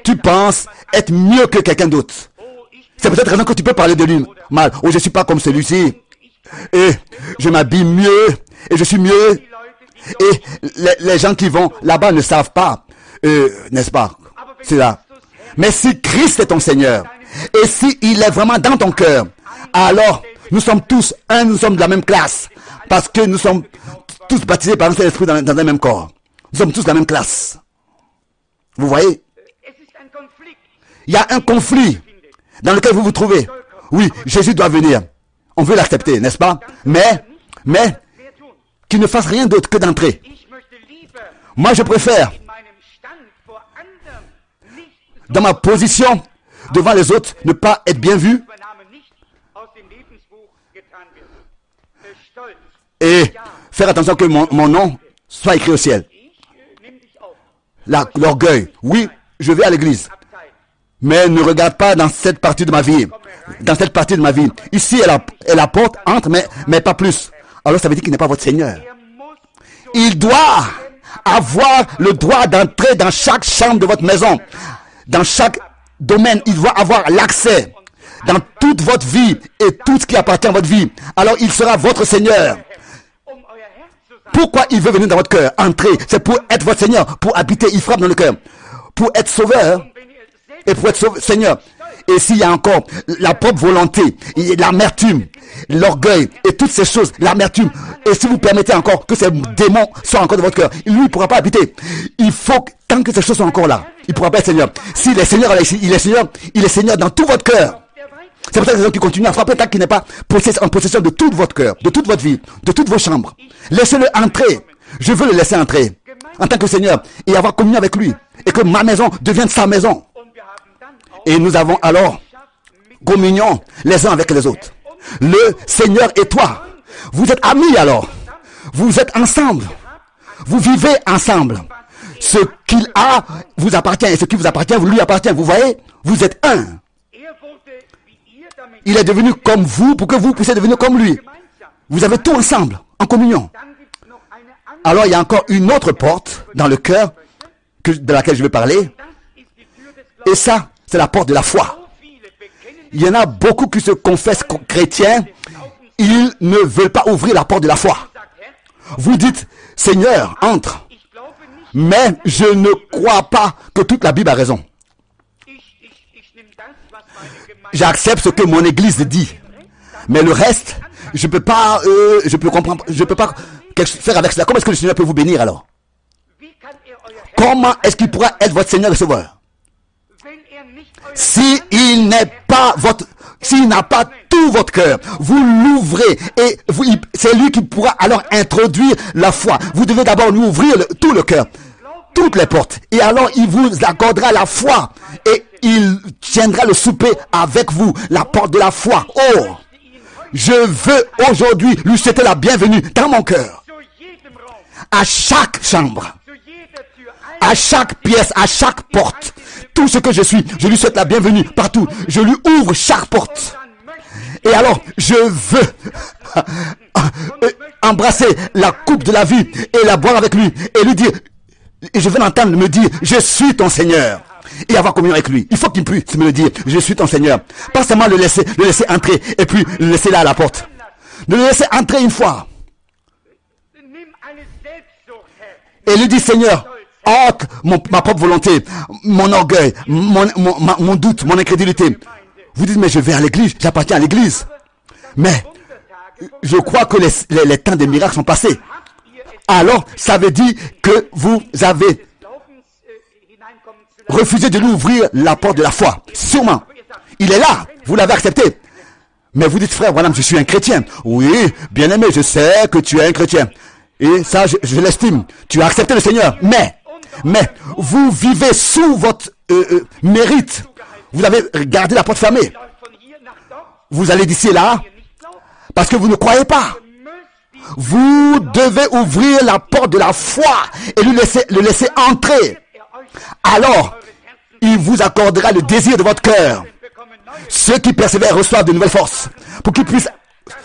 Tu penses être mieux que quelqu'un d'autre. C'est peut-être raison que tu peux parler de lui mal. Oh, je ne suis pas comme celui-ci. Et je m'habille mieux. Et je suis mieux. Et les gens qui vont là-bas ne savent pas. N'est-ce pas? C'est là. Mais si Christ est ton Seigneur, et si il est vraiment dans ton cœur, alors nous sommes tous un, nous sommes de la même classe. Parce que nous sommes tous baptisés par un seul esprit dans un même corps. Nous sommes tous de la même classe. Vous voyez? Il y a un conflit dans lequel vous vous trouvez. Oui, Jésus doit venir. On veut l'accepter, n'est-ce pas? Mais, qu'il ne fasse rien d'autre que d'entrer. Moi, je préfère, dans ma position devant les autres, ne pas être bien vu et faire attention que mon nom soit écrit au ciel. L'orgueil. Oui, je vais à l'église. Mais ne regarde pas dans cette partie de ma vie. Dans cette partie de ma vie. Ici est la porte, entre, mais pas plus. Alors ça veut dire qu'il n'est pas votre Seigneur. Il doit avoir le droit d'entrer dans chaque chambre de votre maison. Dans chaque domaine, il doit avoir l'accès. Dans toute votre vie et tout ce qui appartient à votre vie. Alors il sera votre Seigneur. Pourquoi il veut venir dans votre cœur? Entrer, c'est pour être votre Seigneur, pour habiter, il frappe dans le cœur. Pour être sauveur et pour être Seigneur. Et s'il y a encore la propre volonté, l'amertume, l'orgueil et toutes ces choses, l'amertume, et si vous permettez encore que ces démons soient encore dans votre cœur, lui, il ne pourra pas habiter. Il faut que, tant que ces choses sont encore là, il ne pourra pas être Seigneur. S'il est Seigneur, il est Seigneur dans tout votre cœur. C'est pour ça que les gens qui continuent à frapper tant qu'il n'est pas en possession de tout votre cœur, de toute votre vie, de toutes vos chambres. Laissez-le entrer. Je veux le laisser entrer en tant que Seigneur et avoir communion avec lui. Et que ma maison devienne sa maison. Et nous avons alors communion les uns avec les autres. Le Seigneur et toi, vous êtes amis alors. Vous êtes ensemble. Vous vivez ensemble. Ce qu'il a vous appartient et ce qui vous appartient vous lui appartient. Vous voyez, vous êtes un. Il est devenu comme vous pour que vous puissiez devenir comme lui. Vous avez tout ensemble, en communion. Alors il y a encore une autre porte dans le cœur de laquelle je vais parler. Et ça, c'est la porte de la foi. Il y en a beaucoup qui se confessent chrétiens. Ils ne veulent pas ouvrir la porte de la foi. Vous dites, Seigneur, entre. Mais je ne crois pas que toute la Bible a raison. J'accepte ce que mon église dit. Mais le reste, je peux pas comprendre, je peux pas faire avec cela. Comment est-ce que le Seigneur peut vous bénir alors? Comment est-ce qu'il pourra être votre Seigneur et Sauveur? S'il n'a pas tout votre cœur, vous l'ouvrez et c'est lui qui pourra alors introduire la foi. Vous devez d'abord lui ouvrir tout le cœur, toutes les portes. Et alors il vous accordera la foi et il tiendra le souper avec vous, la porte de la foi. Oh, je veux aujourd'hui lui souhaiter la bienvenue dans mon cœur. À chaque chambre, à chaque pièce, à chaque porte, tout ce que je suis, je lui souhaite la bienvenue partout. Je lui ouvre chaque porte. Et alors, je veux embrasser la coupe de la vie et la boire avec lui et lui dire, et je veux l'entendre me dire, je suis ton Seigneur. Et avoir communion avec lui. Il faut qu'il puisse me le dire, je suis ton Seigneur. Pas seulement le laisser entrer et puis le laisser là à la porte. De le laisser entrer une fois. Et lui dit, Seigneur, ôte ma propre volonté, mon orgueil, mon doute, mon incrédulité. Vous dites, mais je vais à l'église, j'appartiens à l'église. Mais je crois que les temps des miracles sont passés. Alors, ça veut dire que vous avez refusé de lui ouvrir la porte de la foi. Sûrement. Il est là. Vous l'avez accepté. Mais vous dites, frère, voilà, je suis un chrétien. Oui, bien aimé, je sais que tu es un chrétien. Et ça, je l'estime. Tu as accepté le Seigneur. Mais, vous vivez sous votre mérite. Vous avez gardé la porte fermée. Vous allez d'ici et là parce que vous ne croyez pas. Vous devez ouvrir la porte de la foi et le laisser entrer. Alors, il vous accordera le désir de votre cœur. Ceux qui persévèrent reçoivent de nouvelles forces pour qu'ils puissent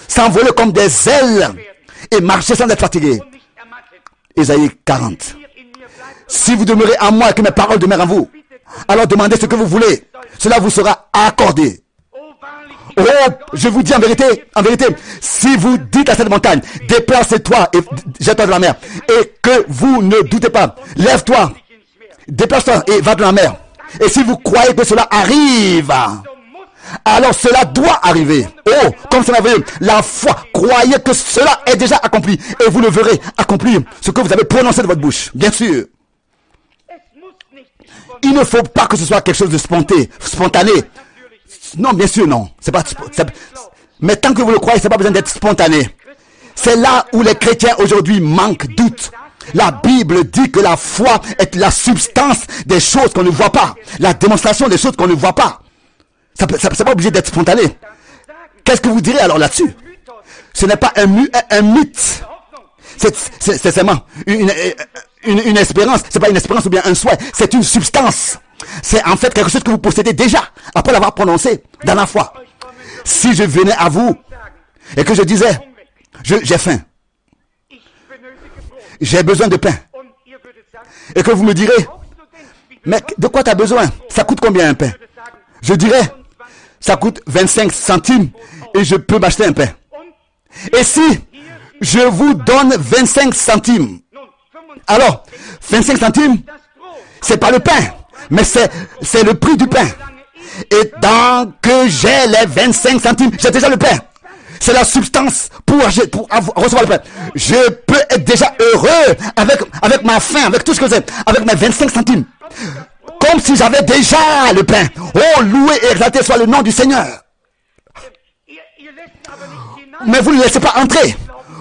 s'envoler comme des ailes et marcher sans être fatigués. Ésaïe 40. Si vous demeurez en moi et que mes paroles demeurent en vous, alors demandez ce que vous voulez. Cela vous sera accordé. Oh, je vous dis en vérité, si vous dites à cette montagne, déplace-toi et jette-toi dans la mer, et que vous ne doutez pas, lève-toi, déplace-toi et va dans la mer. Et si vous croyez que cela arrive, alors cela doit arriver. Oh, comme c'est merveilleux. La foi, croyez que cela est déjà accompli, et vous le verrez accomplir ce que vous avez prononcé de votre bouche. Bien sûr. Il ne faut pas que ce soit quelque chose de spontané. Non, bien sûr, non. Mais tant que vous le croyez, c'est pas besoin d'être spontané. C'est là où les chrétiens aujourd'hui manquent doute. La Bible dit que la foi est la substance des choses qu'on ne voit pas. La démonstration des choses qu'on ne voit pas. C'est pas obligé d'être spontané. Qu'est-ce que vous direz alors là-dessus? Ce n'est pas un mythe. C'est seulement une espérance. C'est pas une espérance ou bien un souhait. C'est une substance. C'est en fait quelque chose que vous possédez déjà, après l'avoir prononcé dans la foi. Si je venais à vous et que je disais, j'ai faim, j'ai besoin de pain, et que vous me direz, mais de quoi tu as besoin? Ça coûte combien un pain? Je dirais, ça coûte 25 centimes et je peux m'acheter un pain. Et si je vous donne 25 centimes, alors 25 centimes, c'est pas le pain, mais c'est le prix du pain. Et tant que j'ai les 25 centimes, j'ai déjà le pain. C'est la substance pour recevoir le pain. Je peux être déjà heureux avec ma faim, avec tout ce que j'ai, avec mes 25 centimes. Comme si j'avais déjà le pain. Oh, loué et exalté soit le nom du Seigneur. Mais vous ne le laissez pas entrer.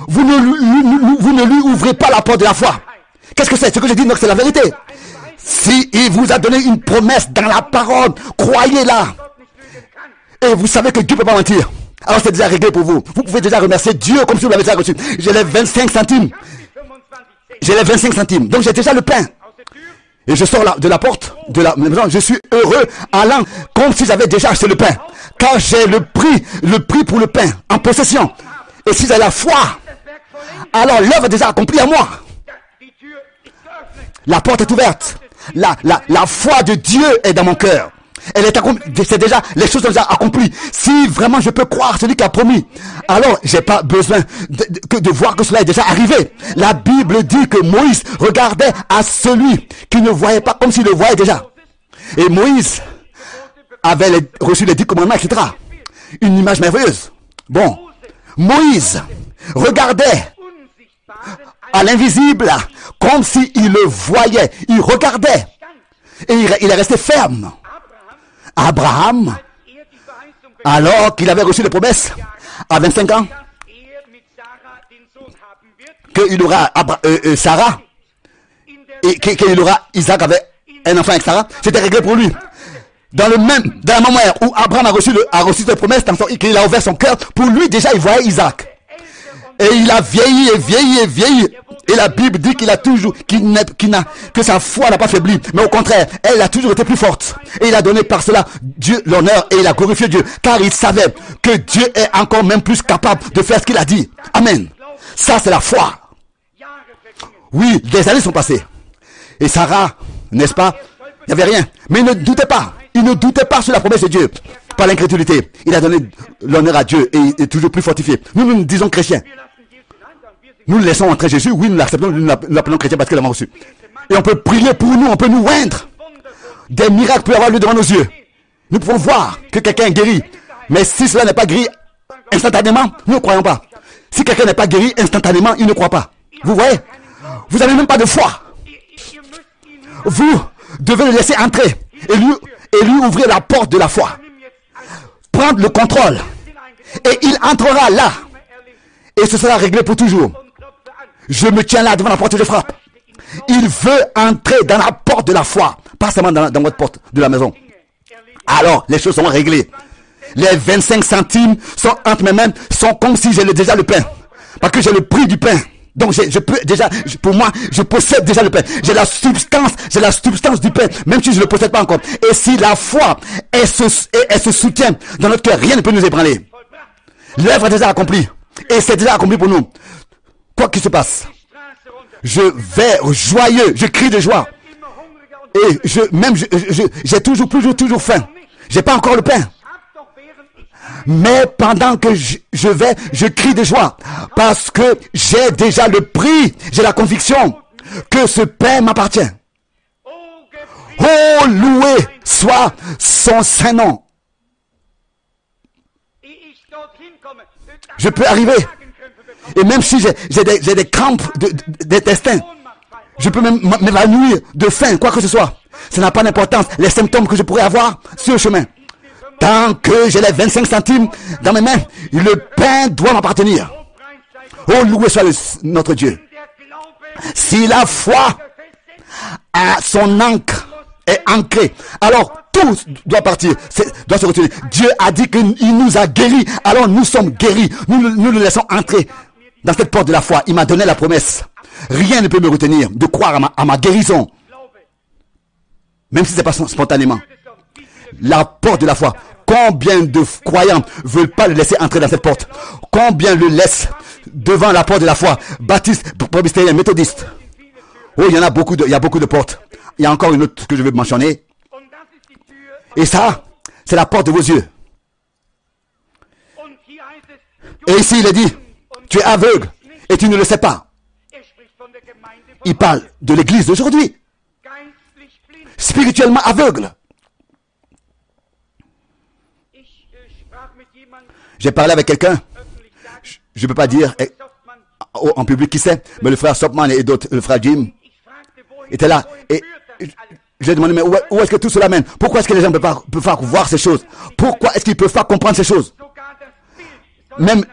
Vous ne lui ouvrez pas la porte de la foi. Qu'est-ce que c'est? Ce que je dis, donc c'est la vérité. Si il vous a donné une promesse dans la parole, croyez-la. Et vous savez que Dieu ne peut pas mentir. Alors c'est déjà réglé pour vous. Vous pouvez déjà remercier Dieu comme si vous l'avez déjà reçu. J'ai les 25 centimes. J'ai les 25 centimes. Donc j'ai déjà le pain. Et je sors de la porte de la maison. Je suis heureux allant comme si j'avais déjà acheté le pain. Car j'ai le prix pour le pain en possession. Et si j'ai la foi, alors l'œuvre est déjà accomplie à moi. La porte est ouverte. La foi de Dieu est dans mon cœur. Elle est accomplie. C'est déjà, les choses sont déjà accomplies. Si vraiment je peux croire celui qui a promis, alors j'ai pas besoin de voir que cela est déjà arrivé. La Bible dit que Moïse regardait à celui qui ne voyait pas comme s'il le voyait déjà. Et Moïse avait reçu les 10 commandements, etc. Une image merveilleuse. Bon, Moïse regardait à l'invisible comme s'il le voyait. Il regardait et il est resté ferme. Abraham, alors qu'il avait reçu les promesses à 25 ans, qu'il aura Sarah, et qu'il aura Isaac avec un enfant avec Sarah, c'était réglé pour lui. Dans la même manière où Abraham a reçu les promesses, qu'il a ouvert son cœur, pour lui déjà il voyait Isaac. Et il a vieilli et vieilli et vieilli. Et la Bible dit que sa foi n'a pas faibli. Mais au contraire, elle a toujours été plus forte. Et il a donné par cela Dieu l'honneur et il a glorifié Dieu. Car il savait que Dieu est encore même plus capable de faire ce qu'il a dit. Amen. Ça c'est la foi. Oui, des années sont passées. Et Sarah, n'est-ce pas? Il n'y avait rien. Mais il ne doutait pas. Il ne doutait pas sur la promesse de Dieu. Par l'incrédulité. Il a donné l'honneur à Dieu et il est toujours plus fortifié. Nous disons chrétiens. Nous le laissons entrer Jésus, oui, nous l'acceptons, nous l'appelons chrétien parce qu'il l'a reçu. Et on peut prier pour nous, on peut nous oindre. Des miracles peuvent avoir lieu devant nos yeux. Nous pouvons voir que quelqu'un est guéri. Mais si cela n'est pas guéri instantanément, nous ne croyons pas. Si quelqu'un n'est pas guéri instantanément, il ne croit pas. Vous voyez? Vous n'avez même pas de foi. Vous devez le laisser entrer et lui ouvrir la porte de la foi. Prendre le contrôle. Et il entrera là. Et ce sera réglé pour toujours. Je me tiens là devant la porte et je frappe. Il veut entrer dans la porte de la foi. Pas seulement dans votre porte de la maison. Alors, les choses seront réglées. Les 25 centimes sont entre mes mains, sont comme si j'ai déjà le pain. Parce que j'ai le prix du pain. Donc, je peux déjà, pour moi, je possède déjà le pain. J'ai la substance du pain, même si je ne le possède pas encore. Et si la foi, elle se soutient dans notre cœur, rien ne peut nous ébranler. L'œuvre est déjà accomplie. Et c'est déjà accompli pour nous. Quoi qu'il se passe, je vais joyeux, je crie de joie. Et j'ai toujours faim. J'ai pas encore le pain. Mais pendant que je crie de joie, parce que j'ai déjà le prix, j'ai la conviction que ce pain m'appartient. Oh, loué soit son saint nom. Je peux arriver. Et même si j'ai des crampes d'intestin, je peux même m'évanouir de faim, quoi que ce soit. Ça n'a pas d'importance. Les symptômes que je pourrais avoir sur le chemin. Tant que j'ai les 25 centimes dans mes mains, le pain doit m'appartenir. Oh, loué soit notre Dieu. Si la foi a son encre est ancrée, alors tout doit partir, doit se retourner. Dieu a dit qu'il nous a guéris, alors nous sommes guéris. Nous le laissons entrer dans cette porte de la foi. Il m'a donné la promesse. Rien ne peut me retenir de croire à ma guérison. Même si ce n'est pas spontanément. La porte de la foi. Combien de croyants ne veulent pas le laisser entrer dans cette porte? Combien le laissent devant la porte de la foi? Baptiste, presbytérien, méthodiste. Oh, il y a beaucoup de portes. Il y a encore une autre que je veux mentionner. Et ça, c'est la porte de vos yeux. Et ici, il est dit, tu es aveugle et tu ne le sais pas. Il parle de l'église d'aujourd'hui. Spirituellement aveugle. J'ai parlé avec quelqu'un. Je ne peux pas dire en public qui c'est, mais le frère Sopman et d'autres, le frère Jim, étaient là. Et je lui ai demandé, mais où est-ce que tout cela mène? Pourquoi est-ce que les gens ne peuvent pas voir ces choses? Pourquoi est-ce qu'ils ne peuvent pas comprendre ces choses? Même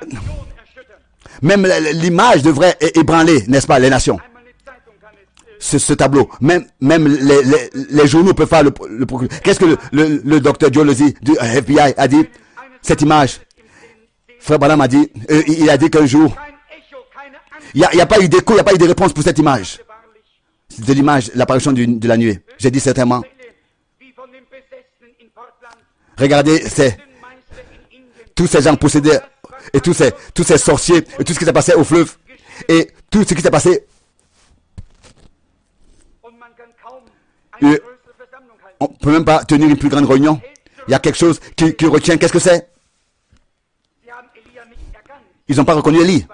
l'image devrait ébranler, n'est-ce pas, les nations. Ce tableau. Même les journaux peuvent pas le procurer. Qu'est-ce que le docteur Jolesi du FBI a dit? Cette image. Frère Branham a dit, il a dit qu'un jour, il n'y a pas eu d'écho, il n'y a pas eu de réponse pour cette image. C'est de l'image, l'apparition de la nuée. J'ai dit certainement. Regardez, tous ces gens possédés, et tous ces sorciers, et tout ce qui s'est passé au fleuve, et tout ce qui s'est passé. On ne peut même pas tenir une plus grande réunion. Il y a quelque chose qui retient. Qu'est-ce que c'est? Ils n'ont pas reconnu Élie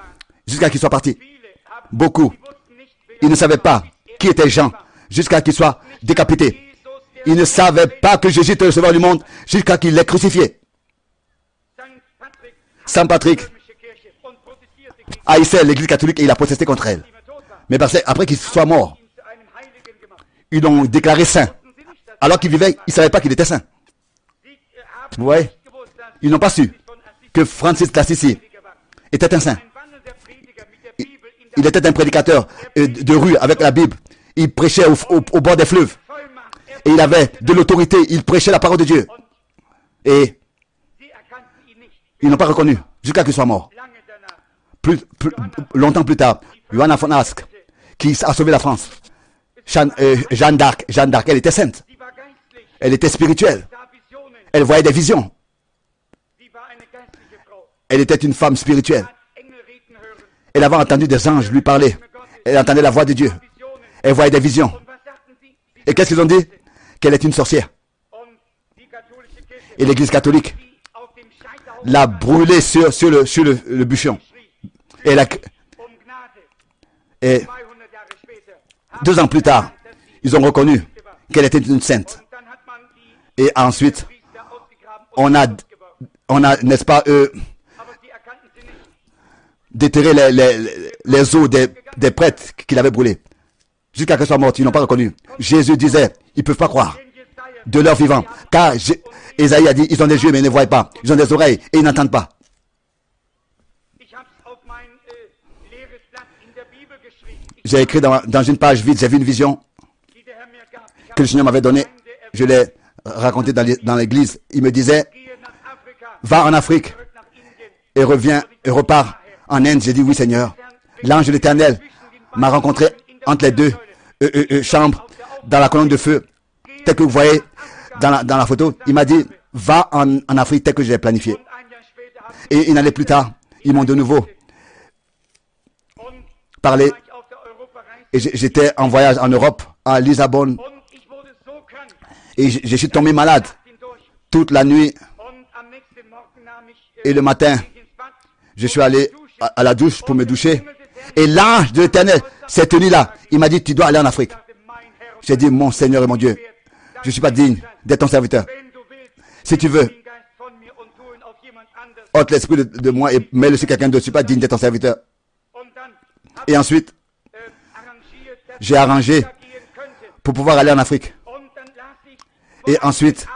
jusqu'à qu'il soit parti. Beaucoup. Ils ne savaient pas qui était Jean jusqu'à qu'il soit décapité. Ils ne savaient pas que Jésus était le sauveur du monde jusqu'à qu'il l'ait crucifié. Saint Patrick haïssait l'église catholique et il a protesté contre elle. Mais après qu'il soit mort, ils l'ont déclaré saint. Alors qu'il vivait, ils ne savaient pas qu'il était saint. Vous voyez? Ils n'ont pas su que Francis d'Assisi était un saint. Il était un prédicateur de rue avec la Bible. Il prêchait au bord des fleuves. Et il avait de l'autorité. Il prêchait la parole de Dieu. Et ils n'ont pas reconnu jusqu'à qu'il soit mort. Longtemps plus tard, Johanna von Arx, qui a sauvé la France. Jeanne d'Arc, elle était sainte. Elle était spirituelle. Elle voyait des visions. Elle était une femme spirituelle. Elle avait entendu des anges lui parler. Elle entendait la voix de Dieu. Elle voyait des visions. Et qu'est-ce qu'ils ont dit? Qu'elle est une sorcière. Et l'église catholique l'a brûlée sur le bûcheron. Et 2 ans plus tard, ils ont reconnu qu'elle était une sainte. Et ensuite, on a, n'est-ce pas, déterré les os des prêtres qu'il avait brûlés. Jusqu'à ce qu'ils soient morts, ils n'ont pas reconnu. Jésus disait, ils ne peuvent pas croire de leur vivant. Car Ésaïe a dit, ils ont des yeux mais ils ne voient pas. Ils ont des oreilles et ils n'entendent pas. J'ai écrit dans une page vide, j'ai vu une vision que le Seigneur m'avait donnée. Je l'ai racontée dans l'église. Il me disait, va en Afrique et reviens et repars en Inde. J'ai dit oui Seigneur. L'ange de l'Éternel m'a rencontré entre les deux chambres dans la colonne de feu. Tel que vous voyez dans la photo, il m'a dit va en Afrique tel que j'ai planifié. Et une année plus tard, ils m'ont de nouveau parlé. Et j'étais en voyage en Europe, à Lisbonne. Et je suis tombé malade toute la nuit. Et le matin, je suis allé à la douche pour me doucher. Et l'ange de l'Éternel s'est tenu là. Il m'a dit, tu dois aller en Afrique. J'ai dit, mon Seigneur et mon Dieu, je ne suis pas digne d'être ton serviteur. Si tu veux, ôte l'esprit de moi et mets-le sur quelqu'un d'autre. Je ne suis pas digne d'être ton serviteur. Et ensuite, j'ai arrangé pour pouvoir aller en Afrique. Et ensuite,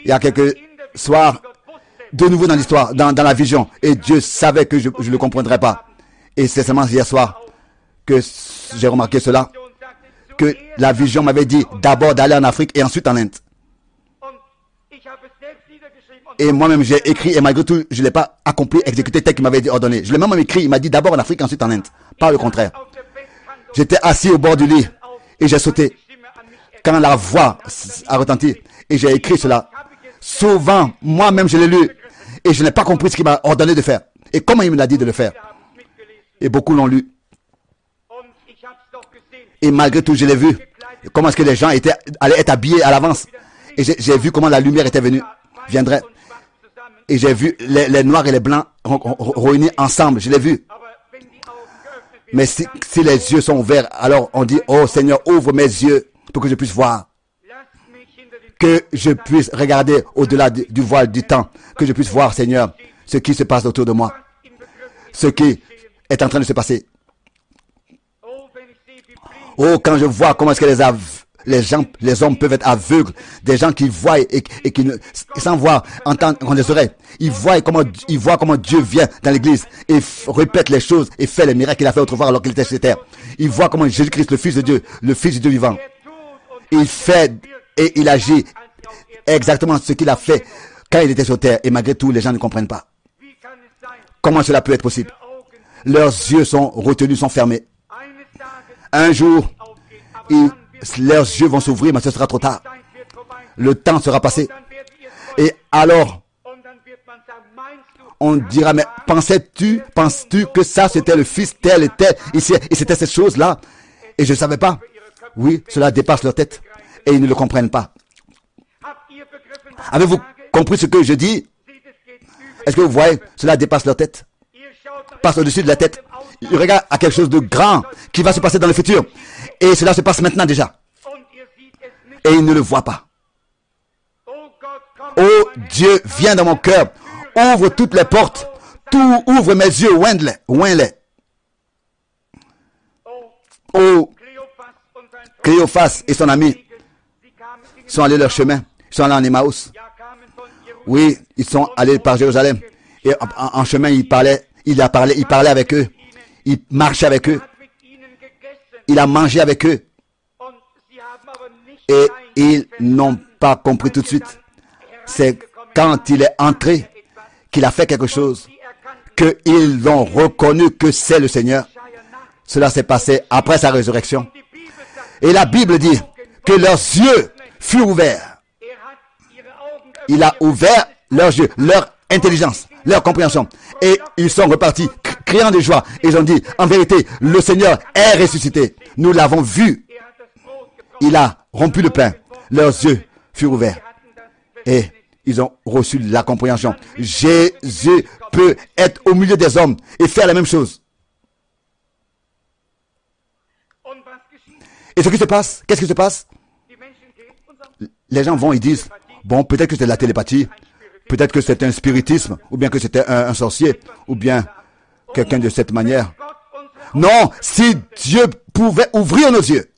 il y a quelques soirs, de nouveau dans l'histoire, dans la vision. Et Dieu savait que je ne le comprendrais pas. Et c'est seulement hier soir que j'ai remarqué cela, que la vision m'avait dit d'abord d'aller en Afrique et ensuite en Inde. Et moi-même j'ai écrit et malgré tout, je ne l'ai pas accompli, exécuté tel qu'il m'avait ordonné. Je l'ai même écrit, il m'a dit d'abord en Afrique, ensuite en Inde. Pas le contraire. J'étais assis au bord du lit et j'ai sauté quand la voix a retenti et j'ai écrit cela. Souvent, moi-même je l'ai lu et je n'ai pas compris ce qu'il m'a ordonné de faire et comment il me l'a dit de le faire. Et beaucoup l'ont lu. Et malgré tout, je l'ai vu. Comment est-ce que les gens allaient être habillés à l'avance. Et j'ai vu comment la lumière viendrait. Et j'ai vu les noirs et les blancs réunis ensemble. Je l'ai vu. Mais si les yeux sont ouverts, alors on dit, oh Seigneur, ouvre mes yeux pour que je puisse voir. Que je puisse regarder au-delà du voile du temps. Que je puisse voir, Seigneur, ce qui se passe autour de moi. Ce qui est en train de se passer. Oh, quand je vois comment est-ce que les hommes peuvent être aveugles, des gens qui voient et qui sans voir, entendent, ont des oreilles. Ils voient comment Dieu vient dans l'église et répète les choses et fait les miracles qu'il a fait autrefois alors qu'il était sur terre. Ils voient comment Jésus-Christ, le Fils de Dieu, le Fils du Dieu vivant, il fait et il agit exactement ce qu'il a fait quand il était sur terre et malgré tout, les gens ne comprennent pas. Comment cela peut être possible? Leurs yeux sont retenus, sont fermés. Un jour, leurs yeux vont s'ouvrir, mais ce sera trop tard. Le temps sera passé. Et alors, on dira, mais penses-tu que ça c'était le fils tel et tel, et c'était cette chose-là, et je ne savais pas? Oui, cela dépasse leur tête, et ils ne le comprennent pas. Avez-vous compris ce que je dis? Est-ce que vous voyez, cela dépasse leur tête, passe au-dessus de la tête. Ils regardent à quelque chose de grand qui va se passer dans le futur. Et cela se passe maintenant déjà. Et ils ne le voient pas. Oh Dieu, viens dans mon cœur. Ouvre toutes les portes. Ouvre mes yeux. Oins-les. Oh, Cléophas et son ami sont allés leur chemin. Ils sont allés en Emmaüs. Oui, ils sont allés par Jérusalem. Et en chemin, il parlait avec eux. Il marchait avec eux. Il a mangé avec eux. Et ils n'ont pas compris tout de suite. C'est quand il est entré qu'il a fait quelque chose, qu'ils ont reconnu que c'est le Seigneur. Cela s'est passé après sa résurrection. Et la Bible dit que leurs yeux furent ouverts. Il a ouvert leurs yeux, leur intelligence, leur compréhension. Et ils sont repartis, criant de joie. Et ils ont dit, en vérité, le Seigneur est ressuscité. Nous l'avons vu. Il a rompu le pain. Leurs yeux furent ouverts. Et ils ont reçu la compréhension. Jésus peut être au milieu des hommes et faire la même chose. Et ce qui se passe, qu'est-ce qui se passe? Les gens vont, ils disent, bon, peut-être que c'est de la télépathie, Peut-être que c'était un spiritisme, ou bien que c'était un sorcier, ou bien quelqu'un de cette manière. Non, si Dieu pouvait ouvrir nos yeux,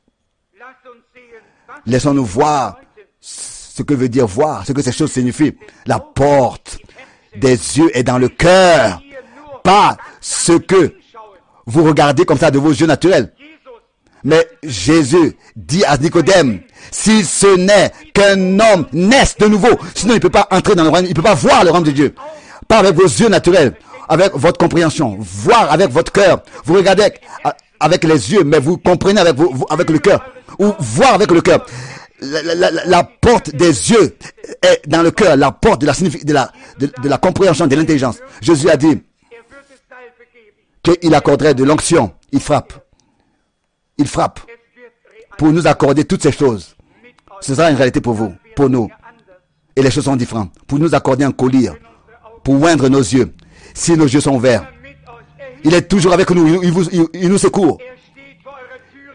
laissons-nous voir ce que veut dire voir, ce que ces choses signifient. La porte des yeux est dans le cœur, pas ce que vous regardez comme ça de vos yeux naturels. Mais Jésus dit à Nicodème, si ce n'est qu'un homme naisse de nouveau, sinon il ne peut pas entrer dans le royaume, il ne peut pas voir le royaume de Dieu. Pas avec vos yeux naturels, avec votre compréhension, voir avec votre cœur. Vous regardez avec les yeux, mais vous comprenez avec le cœur, ou voir avec le cœur. La porte des yeux est dans le cœur, la porte de la compréhension, de l'intelligence. Jésus a dit qu'il accorderait de l'onction. Il frappe. Il frappe pour nous accorder toutes ces choses. Ce sera une réalité pour vous, pour nous. Et les choses sont différentes. Pour nous accorder un collier, pour oindre nos yeux. Si nos yeux sont ouverts, il est toujours avec nous. Il nous secourt.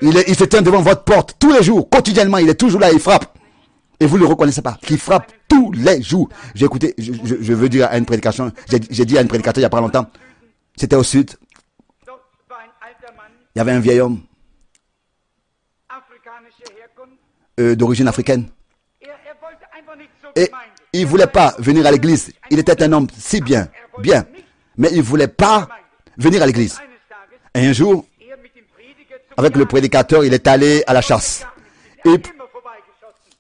Il se tient devant votre porte tous les jours, quotidiennement. Il est toujours là, il frappe. Et vous ne le reconnaissez pas. Qu'il frappe tous les jours. J'ai écouté, je veux dire à une prédication, j'ai dit à une prédicateur il n'y a pas longtemps, c'était au sud. Il y avait un vieil homme d'origine africaine. Et il ne voulait pas venir à l'église. Il était un homme si bien, mais il ne voulait pas venir à l'église. Et un jour, avec le prédicateur, il est allé à la chasse. Et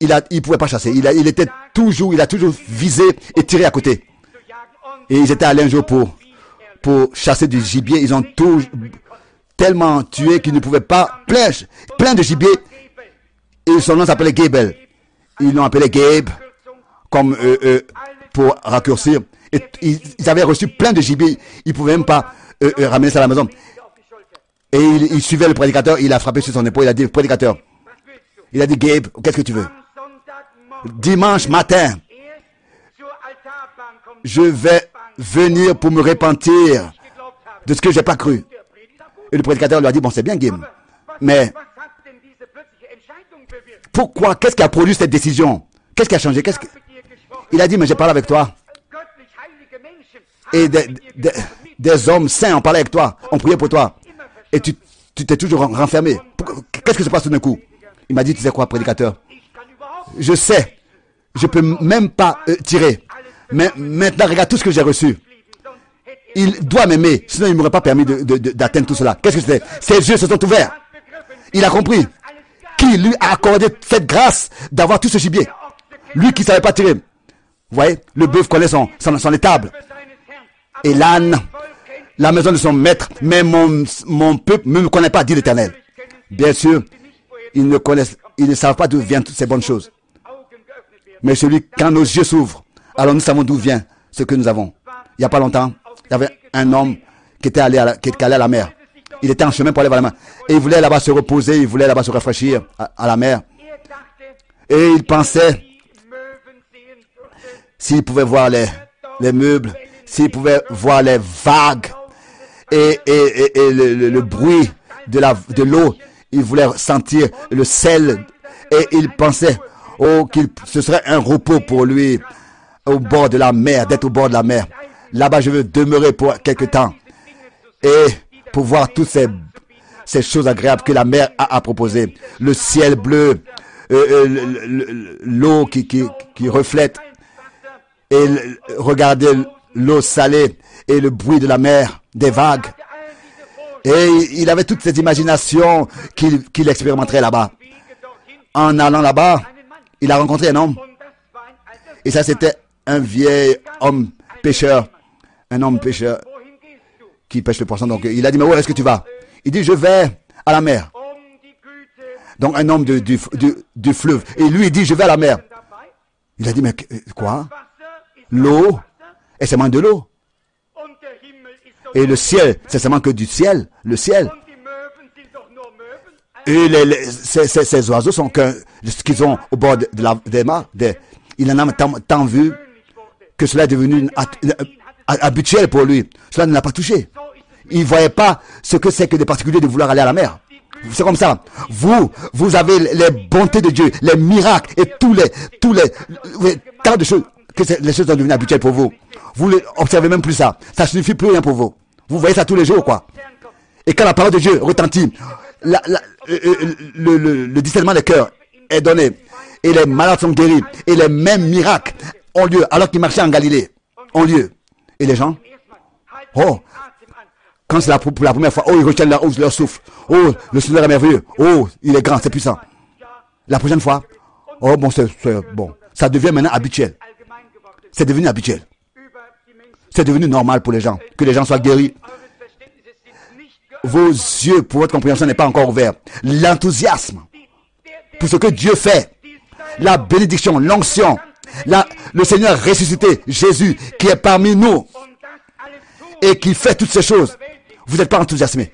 il ne pouvait pas chasser. Il a toujours visé et tiré à côté. Et ils étaient allés un jour pour chasser du gibier. Ils ont tellement tué qu'ils ne pouvaient pas, plein de gibier. Et son nom s'appelait Gable. Ils l'ont appelé Gabe, comme pour raccourcir. Et ils avaient reçu plein de gibier. Ils ne pouvaient même pas ramener ça à la maison. Et il suivait le prédicateur. Il a frappé sur son épaule. Il a dit, prédicateur, il a dit, Gabe, qu'est-ce que tu veux? Dimanche matin, je vais venir pour me repentir de ce que je n'ai pas cru. Et le prédicateur lui a dit, bon, c'est bien, Gabe, mais pourquoi? Qu'est-ce qui a produit cette décision? Qu'est-ce qui a changé? Il a dit, mais j'ai parlé avec toi. Et des hommes saints ont parlé avec toi, ont prié pour toi. Et tu t'es toujours renfermé. Qu'est-ce qui se passe tout d'un coup? Il m'a dit, tu sais quoi, prédicateur? Je sais, je peux même pas tirer. Mais maintenant, regarde tout ce que j'ai reçu. Il doit m'aimer, sinon il ne m'aurait pas permis d'atteindre tout cela. Qu'est-ce que c'était? Ses yeux se sont ouverts. Il a compris. Qui lui a accordé cette grâce d'avoir tout ce gibier? Lui qui ne savait pas tirer. Vous voyez, le bœuf connaît son étable. Et l'âne, la maison de son maître. Mais mon peuple ne me connaît pas, dit l'Éternel. Bien sûr, ils ne savent pas d'où viennent toutes ces bonnes choses. Mais quand nos yeux s'ouvrent, alors nous savons d'où vient ce que nous avons. Il n'y a pas longtemps, il y avait un homme qui était allé à la mer. Il était en chemin pour aller vers la mer. Et il voulait là-bas se reposer, il voulait là-bas se rafraîchir à la mer. Et il pensait, s'il pouvait voir les meubles, s'il pouvait voir les vagues et le bruit de l'eau, il voulait sentir le sel. Et il pensait, ce serait un repos pour lui au bord de la mer, d'être au bord de la mer. Là-bas, je veux demeurer pour quelque temps. Et pour voir toutes ces choses agréables que la mer a à proposer. Le ciel bleu, l'eau qui reflète, et regarder l'eau salée et le bruit de la mer, des vagues. Et il avait toutes ces imaginations qu'il expérimenterait là-bas. En allant là-bas, il a rencontré un homme. Et ça, c'était un vieil homme pêcheur. Un homme pêcheur qui pêche le poisson. Donc, il a dit, mais où est-ce que tu vas? Il dit, je vais à la mer. Donc, un homme du fleuve. Et lui, il dit, je vais à la mer. Il a dit, mais quoi? L'eau est seulement de l'eau. Et le ciel, c'est seulement que du ciel. Le ciel. Et ces oiseaux sont ce qu'ils ont au bord des mers. Il en a tant vu que cela est devenu habituel pour lui. Cela ne l'a pas touché. Il ne voyait pas ce que c'est que des particuliers de vouloir aller à la mer. C'est comme ça. Vous avez les bontés de Dieu, les miracles et tous les tas de choses. que les choses sont devenues habituelles pour vous. Vous n'observez même plus ça. Ça ne signifie plus rien pour vous. Vous voyez ça tous les jours, quoi. Et quand la parole de Dieu retentit, le discernement des cœurs est donné. Et les malades sont guéris. Et les mêmes miracles ont lieu, alors qu'ils marchaient en Galilée, ont lieu. Et les gens, oh, quand c'est pour la première fois, oh, ils retiennent leur souffle. Oh, le Seigneur est merveilleux. Oh, il est grand, c'est puissant. La prochaine fois, oh, bon, bon. Ça devient maintenant habituel. C'est devenu habituel. C'est devenu normal pour les gens. Que les gens soient guéris. Vos yeux pour votre compréhension n'est pas encore ouvert. L'enthousiasme pour ce que Dieu fait. La bénédiction, l'onction. Le Seigneur ressuscité, Jésus, qui est parmi nous et qui fait toutes ces choses. Vous n'êtes pas enthousiasmé.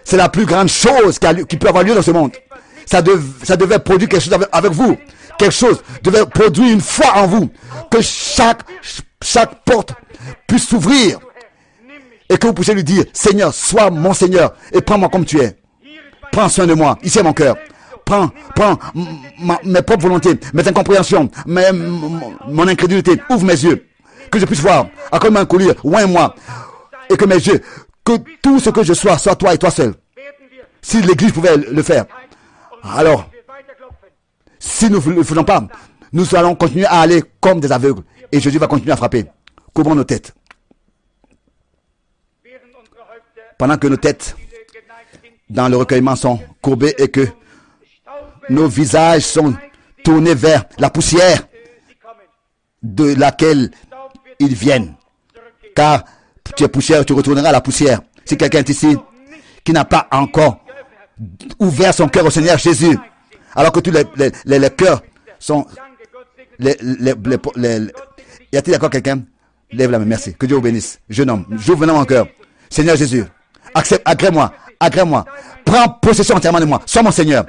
C'est la plus grande chose qui peut avoir lieu dans ce monde. Ça devait produire quelque chose avec vous. Quelque chose devait produire une foi en vous. Que chaque porte puisse s'ouvrir. Et que vous puissiez lui dire, Seigneur, sois mon Seigneur et prends-moi comme tu es. Prends soin de moi. Ici est mon cœur. Prends mes propres volontés, mes incompréhensions, mon incrédulité. Ouvre mes yeux. Que je puisse voir. Accorde un collier. Oins-moi. Et que mes yeux, que tout ce que je sois, soit toi et toi seul. Si l'Église pouvait le faire. Alors, si nous ne le faisons pas, nous allons continuer à aller comme des aveugles. Et Jésus va continuer à frapper. Couvrons nos têtes. Pendant que nos têtes, dans le recueillement, sont courbées et que nos visages sont tournés vers la poussière de laquelle ils viennent. Car tu es poussière, tu retourneras à la poussière. Si quelqu'un est ici qui n'a pas encore ouvert son cœur au Seigneur Jésus, alors que tous les cœurs sont... Y a-t-il encore quelqu'un? Lève la main, merci. Que Dieu vous bénisse. Jeune homme, j'ouvre maintenant mon cœur. Seigneur Jésus, agrée-moi. Prends possession entièrement de moi. Sois mon Seigneur.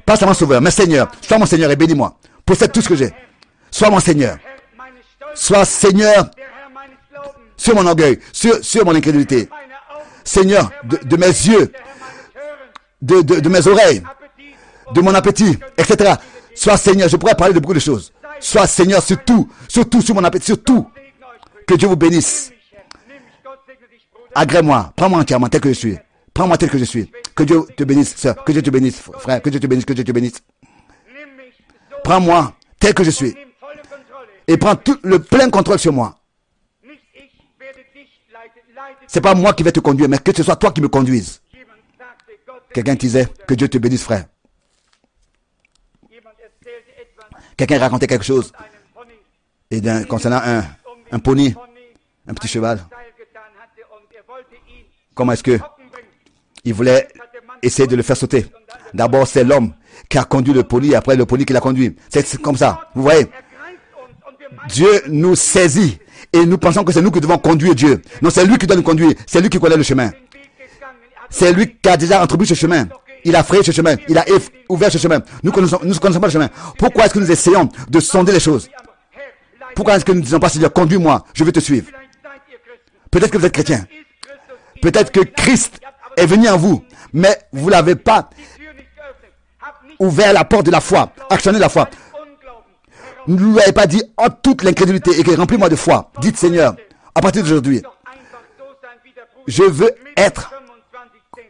Pas seulement sauveur, mais Seigneur. Sois mon Seigneur et bénis-moi. Possède tout ce que j'ai. Sois mon Seigneur. Sois Seigneur sur mon orgueil, sur mon incrédulité. Seigneur, de mes yeux, de mes oreilles, de mon appétit, etc. Sois Seigneur, je pourrais parler de beaucoup de choses. Sois Seigneur sur tout sur mon appétit, sur tout. Que Dieu vous bénisse. Agrée-moi, prends-moi entièrement tel que je suis. Prends-moi tel que je suis. Que Dieu te bénisse, sœur. Que Dieu te bénisse, frère. Que Dieu te bénisse, que Dieu te bénisse. Prends-moi tel que je suis. Et prends tout le plein contrôle sur moi. C'est pas moi qui vais te conduire, mais que ce soit toi qui me conduise. Quelqu'un disait, que Dieu te bénisse, frère. Quelqu'un racontait quelque chose. Et concernant un pony, un petit cheval. Comment est-ce que il voulait essayer de le faire sauter? D'abord, c'est l'homme qui a conduit le pony, et après le pony qui l'a conduit. C'est comme ça. Vous voyez? Dieu nous saisit et nous pensons que c'est nous qui devons conduire Dieu. Non, c'est lui qui doit nous conduire. C'est lui qui connaît le chemin. C'est lui qui a déjà entrepris ce chemin. Il a frayé ce chemin. Il a ouvert ce chemin. Nous ne connaissons pas le chemin. Pourquoi est-ce que nous essayons de sonder les choses? Pourquoi est-ce que nous ne disons pas, Seigneur, conduis-moi, je veux te suivre? Peut-être que vous êtes chrétien. Peut-être que Christ est venu en vous, mais vous n'avez pas ouvert la porte de la foi, actionné la foi. Vous ne lui avez pas dit en toute l'incrédulité et que remplis-moi de foi. Dites, Seigneur, à partir d'aujourd'hui, je veux être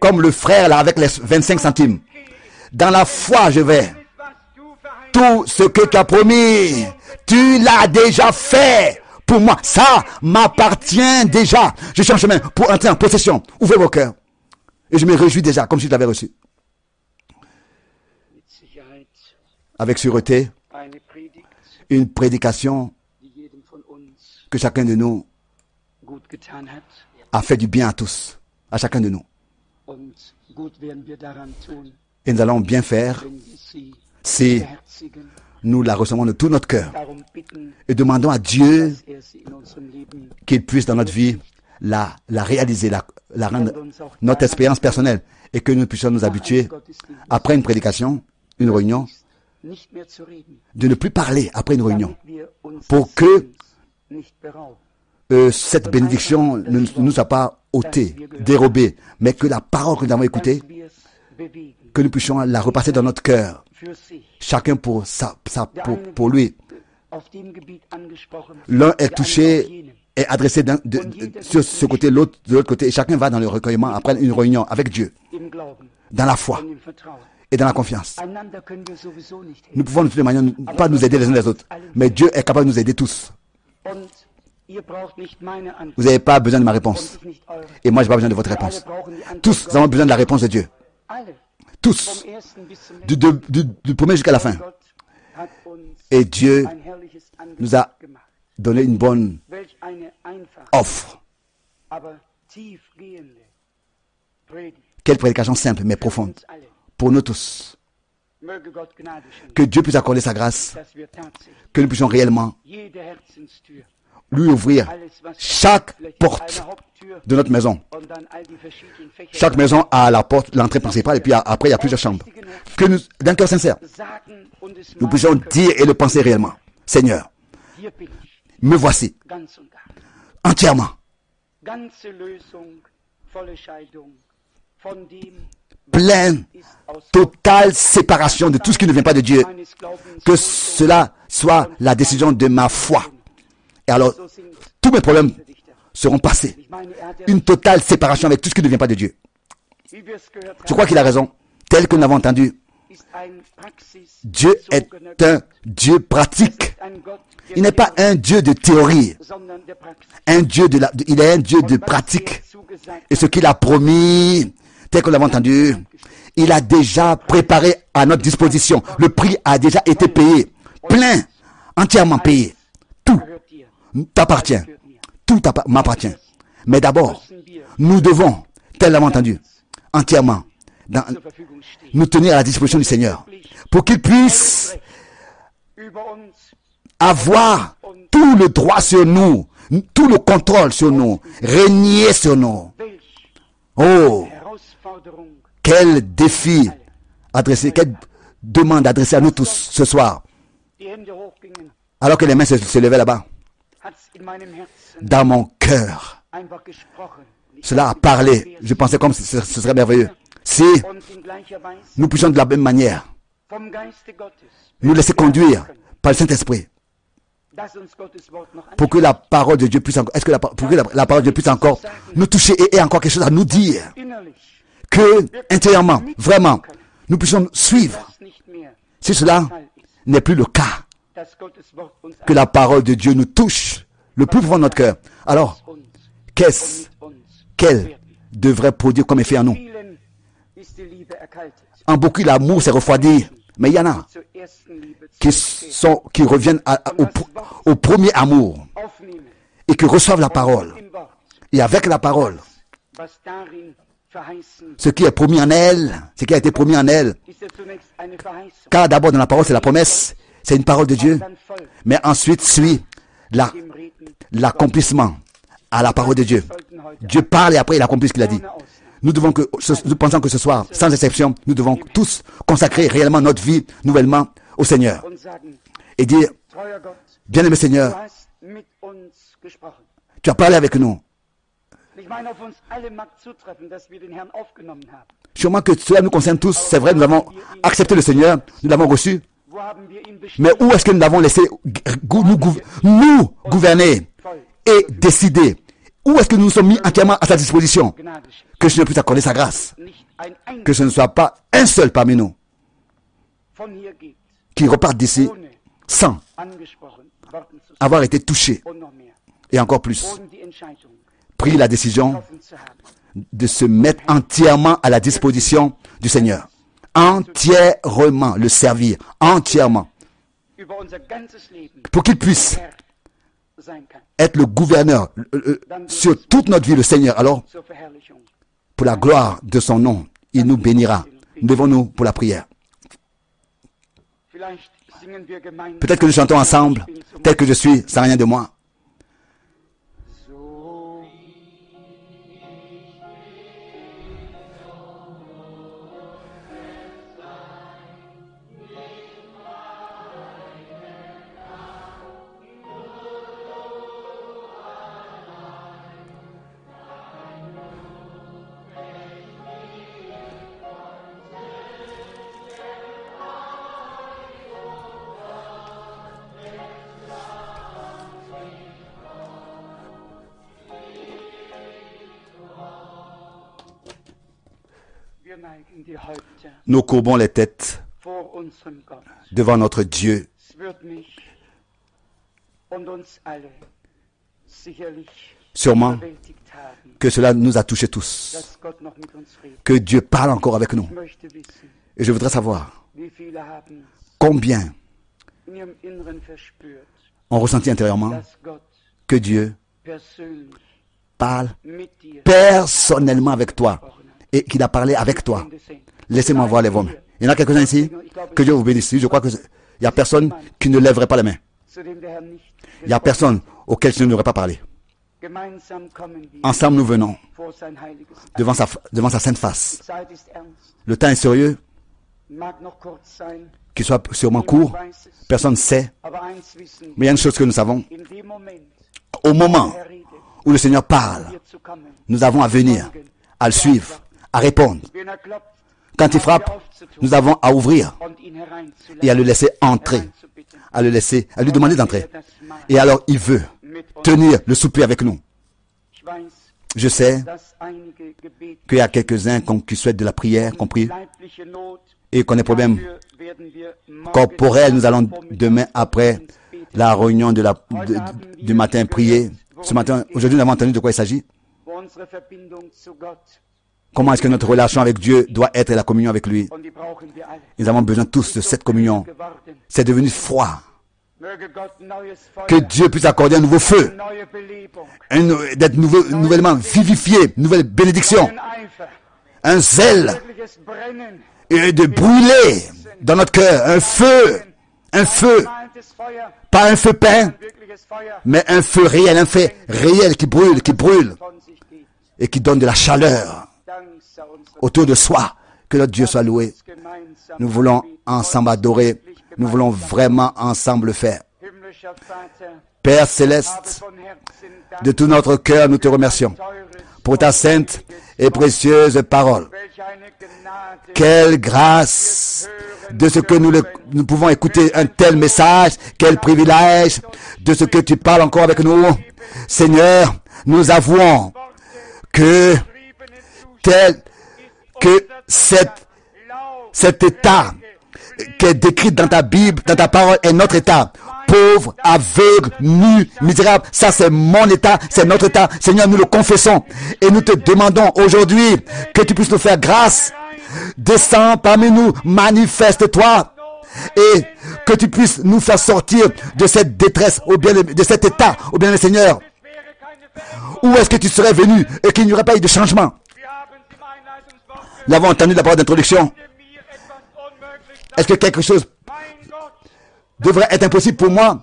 comme le frère là avec les 25 centimes. Dans la foi, je vais. Tout ce que tu as promis, tu l'as déjà fait. Pour moi, ça m'appartient déjà. Je suis en chemin pour entrer en possession. Ouvrez vos cœurs. Et je me réjouis déjà, comme si je l'avais reçu. Avec sûreté, une prédication que chacun de nous a fait du bien à tous, à chacun de nous. Et nous allons bien faire si nous la recevons de tout notre cœur et demandons à Dieu qu'il puisse dans notre vie la réaliser, la rendre notre expérience personnelle et que nous puissions nous habituer après une prédication, une réunion, de ne plus parler après une réunion pour que cette bénédiction ne nous soit pas ôtée, dérobée, mais que la parole que nous avons écoutée, que nous puissions la repasser dans notre cœur, chacun pour lui, L'un est touché, est adressé sur ce côté, l'autre de l'autre côté. Et chacun va dans le recueillement après une réunion avec Dieu, dans la foi et dans la confiance. Nous pouvons de toute manière pas nous aider les uns les autres, mais Dieu est capable de nous aider tous. Vous n'avez pas besoin de ma réponse. Et moi, je n'ai pas besoin de votre réponse. Tous avons besoin de la réponse de Dieu. Tous. Du premier jusqu'à la fin. Et Dieu nous a donné une bonne offre. Quelle prédication simple mais profonde pour nous tous. Que Dieu puisse accorder sa grâce, que nous puissions réellement lui ouvrir chaque porte de notre maison. Chaque maison a la porte, l'entrée principale, et puis après il y a plusieurs chambres. Que nous, d'un cœur sincère, nous puissions dire et le penser réellement. Seigneur, me voici, entièrement. Pleine, totale séparation de tout ce qui ne vient pas de Dieu. Que cela soit la décision de ma foi. Et alors, tous mes problèmes seront passés. Une totale séparation avec tout ce qui ne vient pas de Dieu. Je crois qu'il a raison. Tel que nous l'avons entendu, Dieu est un Dieu pratique. Il n'est pas un Dieu de théorie. Il est un Dieu de pratique. Et ce qu'il a promis, tel que nous l'avons entendu, il a déjà préparé à notre disposition. Le prix a déjà été payé. Plein, entièrement payé. Tout t'appartient. Tout m'appartient. Mais d'abord, nous devons, tel l'avons entendu, entièrement, nous tenir à la disposition du Seigneur pour qu'il puisse avoir tout le droit sur nous, tout le contrôle sur nous, régner sur nous. Oh, quel défi adressé, quelle demande adressée à nous tous ce soir. Alors que les mains se levaient là-bas, dans mon cœur, cela a parlé. Je pensais comme ce serait merveilleux. Si nous puissions de la même manière nous laisser conduire par le Saint-Esprit pour que la parole de Dieu puisse encore, pour que la parole de Dieu puisse encore nous toucher et ait encore quelque chose à nous dire, que intérieurement, vraiment, nous puissions suivre. Si cela n'est plus le cas, que la parole de Dieu nous touche le plus profond de notre cœur, alors qu'elle devrait produire comme effet en nous? En beaucoup, l'amour s'est refroidi, mais il y en a qui reviennent au premier amour et qui reçoivent la parole. Et avec la parole, ce qui est promis en elle, ce qui a été promis en elle, car d'abord dans la parole c'est la promesse, c'est une parole de Dieu, mais ensuite suit l'accomplissement à la parole de Dieu. Dieu parle et après il accomplit ce qu'il a dit. Nous pensons que ce soir, sans exception, nous devons tous consacrer réellement notre vie nouvellement au Seigneur et dire, bien-aimé Seigneur, tu as parlé avec nous. Sûrement que cela nous concerne tous, c'est vrai, nous avons accepté le Seigneur, nous l'avons reçu, mais où est-ce que nous l'avons laissé nous gouverner et décider? Où est-ce que nous nous sommes mis entièrement à sa disposition? Que je ne puisse accorder sa grâce. Que ce ne soit pas un seul parmi nous qui reparte d'ici sans avoir été touché. Et encore plus, pris la décision de se mettre entièrement à la disposition du Seigneur. Entièrement le servir. Entièrement. Pour qu'il puisse être le gouverneur sur toute notre vie, le Seigneur. Alors, pour la gloire de son nom, il nous bénira. Devons-nous pour la prière. Peut-être que nous chantons ensemble, tel que je suis, sans rien de moi. neigen die Häupter nous courbons les têtes vor unserem Gott. devant notre Dieu. Es wird mich und uns alle sicherlich Sûrement überwältigt haben, que cela nous a touchés tous. dass Gott noch mit uns redet. Que Dieu parle encore avec nous. Ich möchte wissen, Et je voudrais savoir wie viele haben combien in ihrem Inneren verspürt, ont ressenti intérieurement dass Gott que Dieu persönlich parle mit dir personnellement avec toi et qu'il a parlé avec toi. Hände senkt. Laissez-moi voir les vôtres. Il y en a quelques-uns ici. Que Dieu vous bénisse. Je crois que il n'y a personne qui ne lèverait pas la main. Zu dem der Herr nicht Il n'y a personne auquel je n'aurais pas parlé. Gemeinsam kommen wir Ensemble, nous venons vor sein heiliges devant sa sainte face. Die Zeit ist ernst. Le temps est sérieux, Mag noch kurz sein, qu'il soit sûrement court. weiß es. Personne ne sait. Aber eins wissen Mais il y a une chose que nous savons. wir, in dem Moment, Au moment der Herr redet, où le Seigneur parle, hier zu kommen. nous avons à venir, à le suivre, à répondre. Wenn er klopft, Quand il frappe, nous avons à ouvrir und ihn hereinzulassen, et à le laisser entrer, hereinzubitten. à le laisser, à lui demander d'entrer. Das Mahl Et alors il veut mit uns. tenir le souper avec nous. Ich weiß, Je sais dass einige Gebete qu'il y a quelques-uns qui souhaitent de la prière, compris, leibliche Not, et qu'on a des problèmes dafür werden wir morgen corporels. Nous allons Vormittag demain après beten. la réunion du matin prier. Ce matin, aujourd'hui, nous avons entendu de quoi il s'agit. Wo unsere Verbindung zu Gott, Comment est-ce que notre relation avec Dieu doit être la communion avec lui. und die brauchen wir alle. Nous avons besoin tous de cette communion. Geworden. C'est devenu froid. Möge Gott neues Feuer, Que Dieu puisse accorder un nouveau feu, neue Belebung, d'être nouvellement vivifié, une nouvelle bénédiction, ein Eifer, un zèle, wirkliches Brennen, et de brûler dans notre cœur, un feu, gemaltes Feuer, pas un feu peint, ein wirkliches Feuer mais un feu réel, un feu réel qui brûle von sich geht. et qui donne de la chaleur Dank sei unserem autour de soi. Que notre Dieu soit loué. gemeinsam. Nous voulons ensemble adorer. Nous voulons vraiment ensemble le faire. Himmlischer Vater, Père habe céleste, von Herzen Dank de tout notre cœur, nous te remercions teures, pour ta sainte et précieuse parole. welch eine Gnade, Quelle grâce de ce que nous pouvons écouter un tel message. Quel privilège de ce que tu parles encore avec nous. Seigneur, nous avouons que cet état qui est décrit dans ta Bible, dans ta parole, est notre état. Pauvre, aveugle, nu, misérable. Ça, c'est mon état, c'est notre état. Seigneur, nous le confessons. Et nous te demandons aujourd'hui que tu puisses nous faire grâce. Descends parmi nous, manifeste-toi. Et que tu puisses nous faire sortir de cette détresse, de cet état, au bien, Seigneur. Où est-ce que tu serais venu et qu'il n'y aurait pas eu de changement? Nous avons entendu la parole d'introduction. Est-ce que quelque chose devrait être impossible pour moi?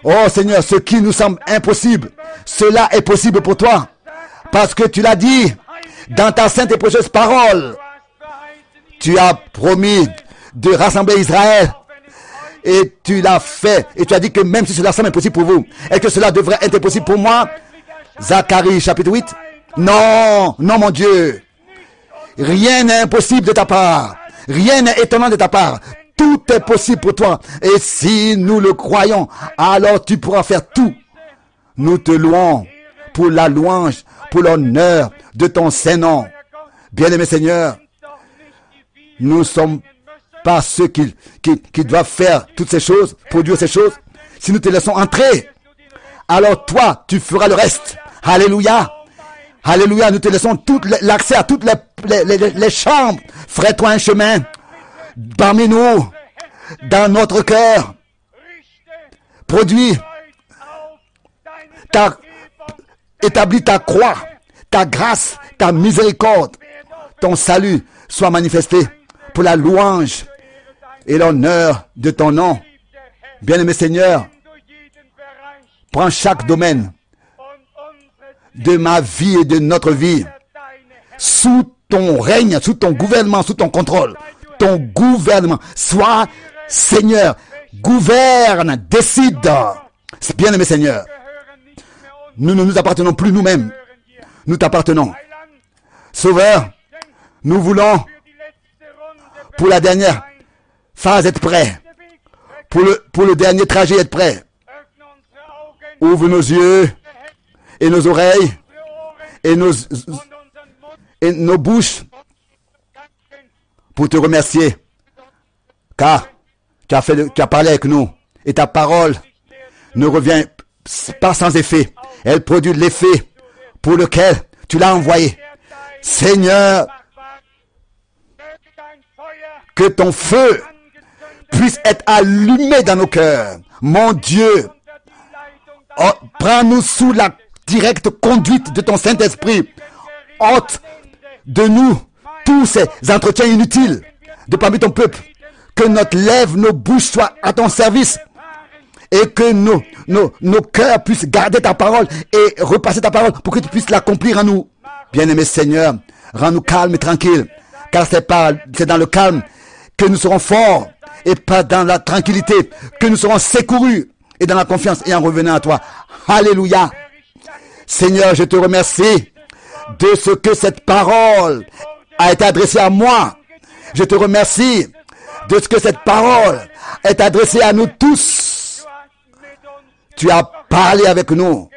Oh Seigneur, ce qui nous semble impossible, cela est possible pour toi. Parce que tu l'as dit dans ta sainte et précieuse parole. Tu as promis de rassembler Israël. Et tu l'as fait. Et tu as dit que même si cela semble impossible pour vous, est-ce que cela devrait être impossible pour moi? Zacharie chapitre 8. Non, non mon Dieu. Rien n'est impossible de ta part. Rien n'est étonnant de ta part. Tout est possible pour toi. Et si nous le croyons, alors tu pourras faire tout. Nous te louons pour la louange, pour l'honneur de ton Saint-Nom. Bien-aimé Seigneur, nous ne sommes pas ceux qui doivent faire toutes ces choses, produire ces choses. Si nous te laissons entrer, alors toi, tu feras le reste. Alléluia. Alléluia, nous te laissons l'accès à toutes les chambres. Ferai-toi un chemin parmi nous, dans notre cœur. Produis, établis ta croix, ta grâce, ta miséricorde. Ton salut soit manifesté pour la louange et l'honneur de ton nom. Bien-aimé Seigneur, prends chaque domaine de ma vie et de notre vie sous ton règne, sous ton gouvernement, sous ton contrôle. Ton gouvernement. Sois Seigneur. Gouverne. Décide. Bien-aimé Seigneur. Nous ne nous appartenons plus nous-mêmes. Nous t'appartenons. Sauveur, nous voulons pour la dernière phase être prêts. Pour le dernier trajet être prêts. Ouvre nos yeux et nos oreilles et nos bouches pour te remercier, car tu as parlé avec nous, et ta parole ne revient pas sans effet. Elle produit l'effet pour lequel tu l'as envoyé. Seigneur, que ton feu puisse être allumé dans nos cœurs. Mon Dieu, prends-nous sous la directe conduite de ton Saint-Esprit. Ôte de nous tous ces entretiens inutiles de parmi ton peuple. Que notre lèvre, nos bouches soient à ton service. Et que nos cœurs puissent garder ta parole et repasser ta parole pour que tu puisses l'accomplir en nous. Bien-aimé Seigneur, rends-nous calmes et tranquilles. Car c'est dans le calme que nous serons forts et pas dans la tranquillité que nous serons secourus et dans la confiance et en revenant à toi. Alléluia. Seigneur, je te remercie de ce que cette parole a été adressée à moi. Je te remercie de ce que cette parole est adressée à nous tous. Tu as parlé avec nous.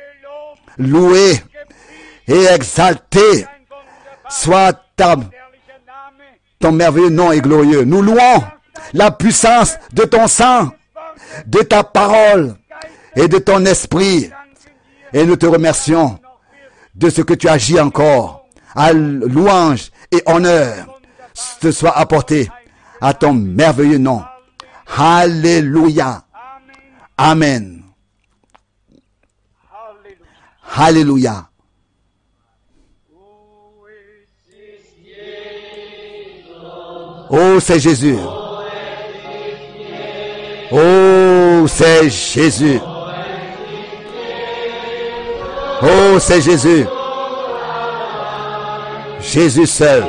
Loué et exalté soit ton merveilleux nom est glorieux. Nous louons la puissance de ton sang, de ta parole et de ton esprit. Et nous te remercions de ce que tu agis encore. À louange et honneur te soit apporté à ton merveilleux nom. Alléluia. Amen. Alléluia. Oh, c'est Jésus. Oh, c'est Jésus. Oh, c'est Jésus. Jésus seul.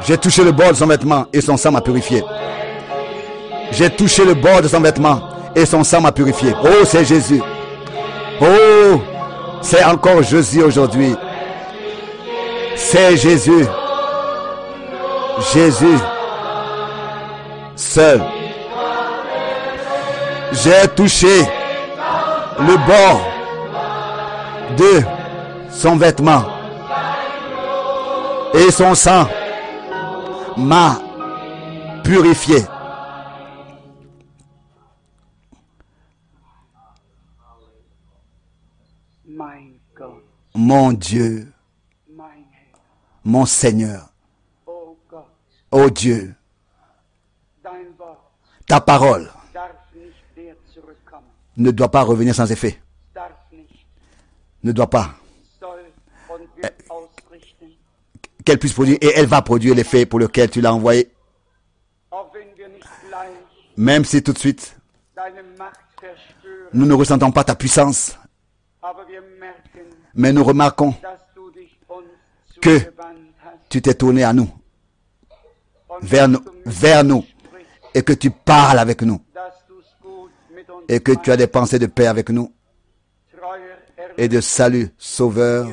J'ai touché le bord de son vêtement et son sang m'a purifié. J'ai touché le bord de son vêtement et son sang m'a purifié. Oh, c'est Jésus. Oh, c'est encore Jésus aujourd'hui. C'est Jésus. Jésus seul. J'ai touché le bord de son vêtement et son sang m'a purifié. Mon Dieu, mon Seigneur, oh Dieu, ta parole ne doit pas revenir sans effet. Ne doit pas. Qu'elle puisse produire, et elle va produire l'effet pour lequel tu l'as envoyé. Même si tout de suite, nous ne ressentons pas ta puissance, mais nous remarquons que tu t'es tourné à nous, vers nous, et que tu parles avec nous, et que tu as des pensées de paix avec nous, et de salut, sauveur,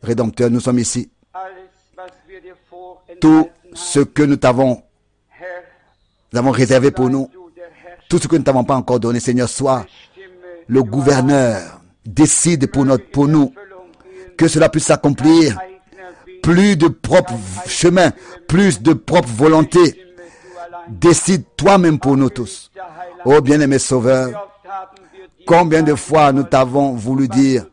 rédempteur. Nous sommes ici. Tout ce que nous avons réservé pour nous, tout ce que nous n'avons pas encore donné, Seigneur, soit le gouverneur, décide pour nous, que cela puisse s'accomplir. Plus de propre chemin, plus de propre volonté. Décide toi-même pour nous tous. Oh bien-aimé Sauveur, combien de fois nous t'avons voulu dire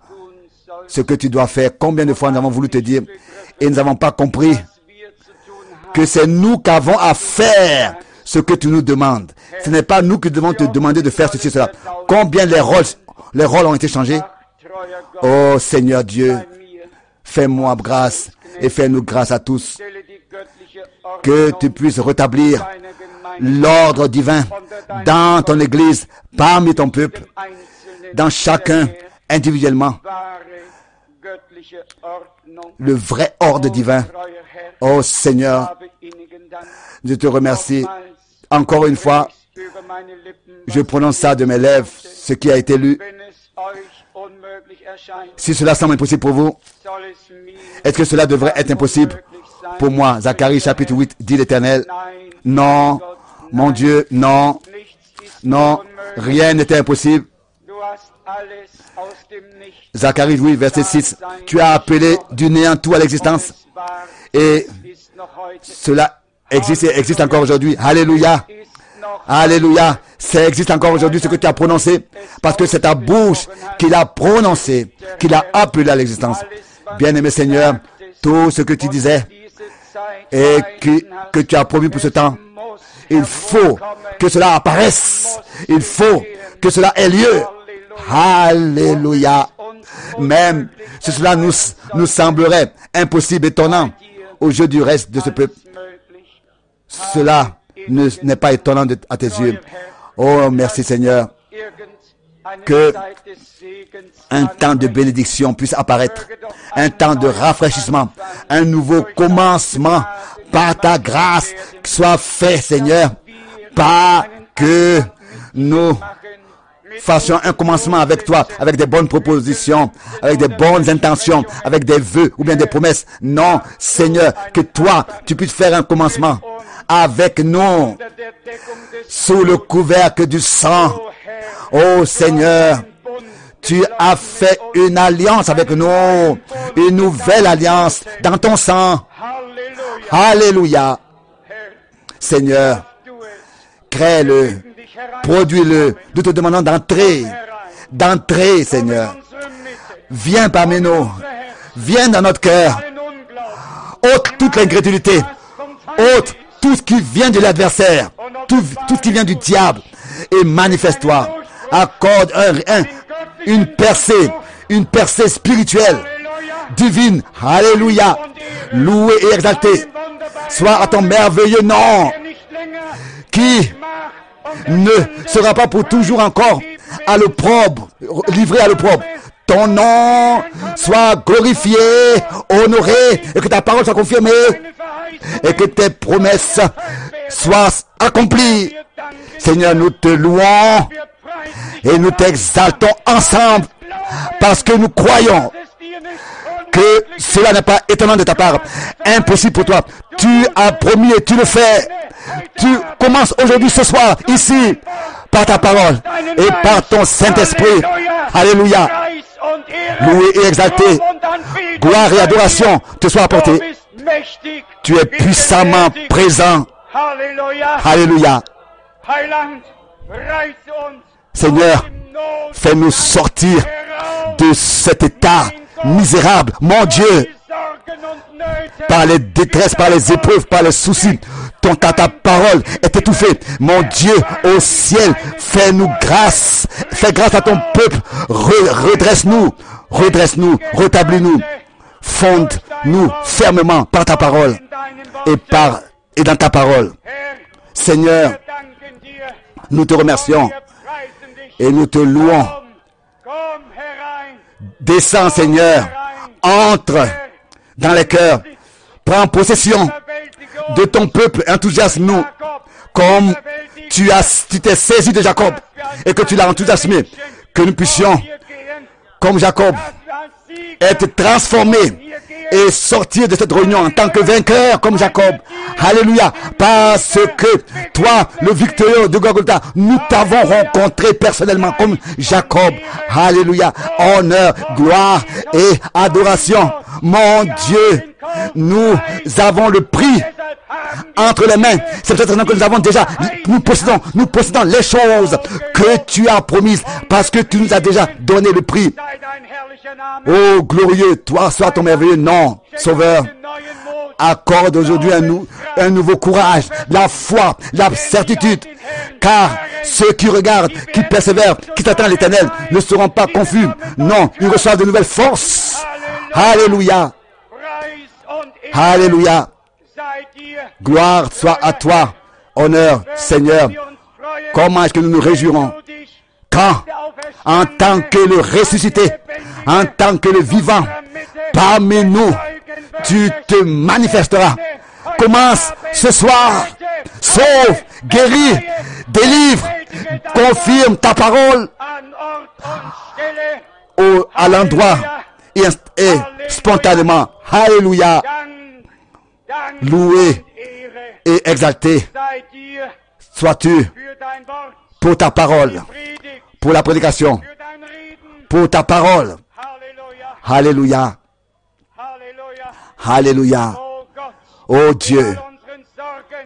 ce que tu dois faire, combien de fois nous avons voulu te dire et nous n'avons pas compris que c'est nous qui avons à faire ce que tu nous demandes. Ce n'est pas nous qui devons te demander de faire ceci et cela. Combien les rôles ont été changés. Oh Seigneur Dieu, fais-moi grâce et fais-nous grâce à tous. Que tu puisses rétablir l'ordre divin dans ton Église, parmi ton peuple, dans chacun individuellement. Le vrai ordre divin. Oh Seigneur, je te remercie. Encore une fois, je prononce ça de mes lèvres, ce qui a été lu. Si cela semble impossible pour vous, est-ce que cela devrait être impossible pour moi? Zacharie chapitre 8 dit l'Éternel. Non, Mon Dieu, non, non, rien n'était impossible. Zacharie 8, verset 6. Tu as appelé du néant tout à l'existence. Et cela existe et existe encore aujourd'hui. Alléluia. Alléluia. Ça existe encore aujourd'hui ce que tu as prononcé. Parce que c'est ta bouche qui l'a prononcé, qui l'a appelé à l'existence. Bien-aimé Seigneur, tout ce que tu disais et que tu as promis pour ce temps, il faut que cela apparaisse. Il faut que cela ait lieu. Alléluia. Même si cela nous semblerait impossible, étonnant aux yeux du reste de ce peuple, cela n'est pas étonnant à tes yeux. Oh, merci Seigneur. Que un temps de bénédiction puisse apparaître, un temps de rafraîchissement, un nouveau commencement par ta grâce soit fait, Seigneur, pas que nous fassions un commencement avec toi, avec des bonnes propositions, avec des bonnes intentions, avec des vœux ou bien des promesses. Non, Seigneur, que toi, tu puisses faire un commencement avec nous, sous le couvercle du sang. Oh Seigneur, tu as fait une alliance avec nous, une nouvelle alliance dans ton sang. Alléluia. Seigneur, crée-le, produis-le. Nous te demandons d'entrer, Seigneur. Viens parmi nous, viens dans notre cœur. Ôte toute l'incrédulité, ôte tout ce qui vient de l'adversaire, tout ce qui vient du diable, et manifeste-toi. Accorde une percée spirituelle, divine. Alléluia. Loué et exalté soit à ton merveilleux nom, qui ne sera pas pour toujours encore à l'opprobre, livré à l'opprobre. Ton nom soit glorifié, honoré, et que ta parole soit confirmée, et que tes promesses soient accomplies. Seigneur, nous te louons et nous t'exaltons ensemble, parce que nous croyons que cela n'est pas étonnant de ta part, impossible pour toi. Tu as promis et tu le fais. Tu commences aujourd'hui, ce soir, ici, par ta parole et par ton Saint-Esprit. Alléluia. Loué et exalté, gloire et adoration te soient apportées. Tu es puissamment présent. Alléluia. Seigneur, fais-nous sortir de cet état misérable, mon Dieu, par les détresses, par les épreuves, par les soucis. Ta parole est étouffée. Mon Dieu, au ciel, fais-nous grâce. Fais grâce à ton peuple. Redresse-nous, rétablis-nous. Fonde-nous fermement par ta parole et dans ta parole. Seigneur, nous te remercions et nous te louons. Descends, Seigneur, entre dans les cœurs, prends possession de ton peuple, enthousiasme-nous, comme tu t'es saisi de Jacob et que tu l'as enthousiasmé, que nous puissions, comme Jacob, être transformés et sortir de cette réunion en tant que vainqueurs comme Jacob. Alléluia. Parce que toi, le victorieux de Golgotha, nous t'avons rencontré personnellement comme Jacob. Alléluia. Honneur, gloire et adoration. Mon Dieu, nous avons le prix entre les mains. C'est peut-être que nous avons déjà, nous possédons les choses que tu as promises parce que tu nous as déjà donné le prix. Oh glorieux, toi soit ton merveilleux nom, Sauveur. Accorde aujourd'hui un nouveau courage, la foi, la certitude, car ceux qui regardent, qui persévèrent, qui s'attendent à l'Éternel ne seront pas confus. Non, ils reçoivent de nouvelles forces. Alléluia. Alléluia. Gloire soit à toi. Honneur, Seigneur. Comment est-ce que nous nous réjouirons quand, en tant que le ressuscité, en tant que le vivant, parmi nous, tu te manifesteras. Commence ce soir. Sauve, guéris, délivre, confirme ta parole à l'endroit et spontanément. Alléluia. Loué et exalté Sois-tu pour ta parole, pour la prédication, pour ta parole. Alléluia. Alléluia. Oh Dieu,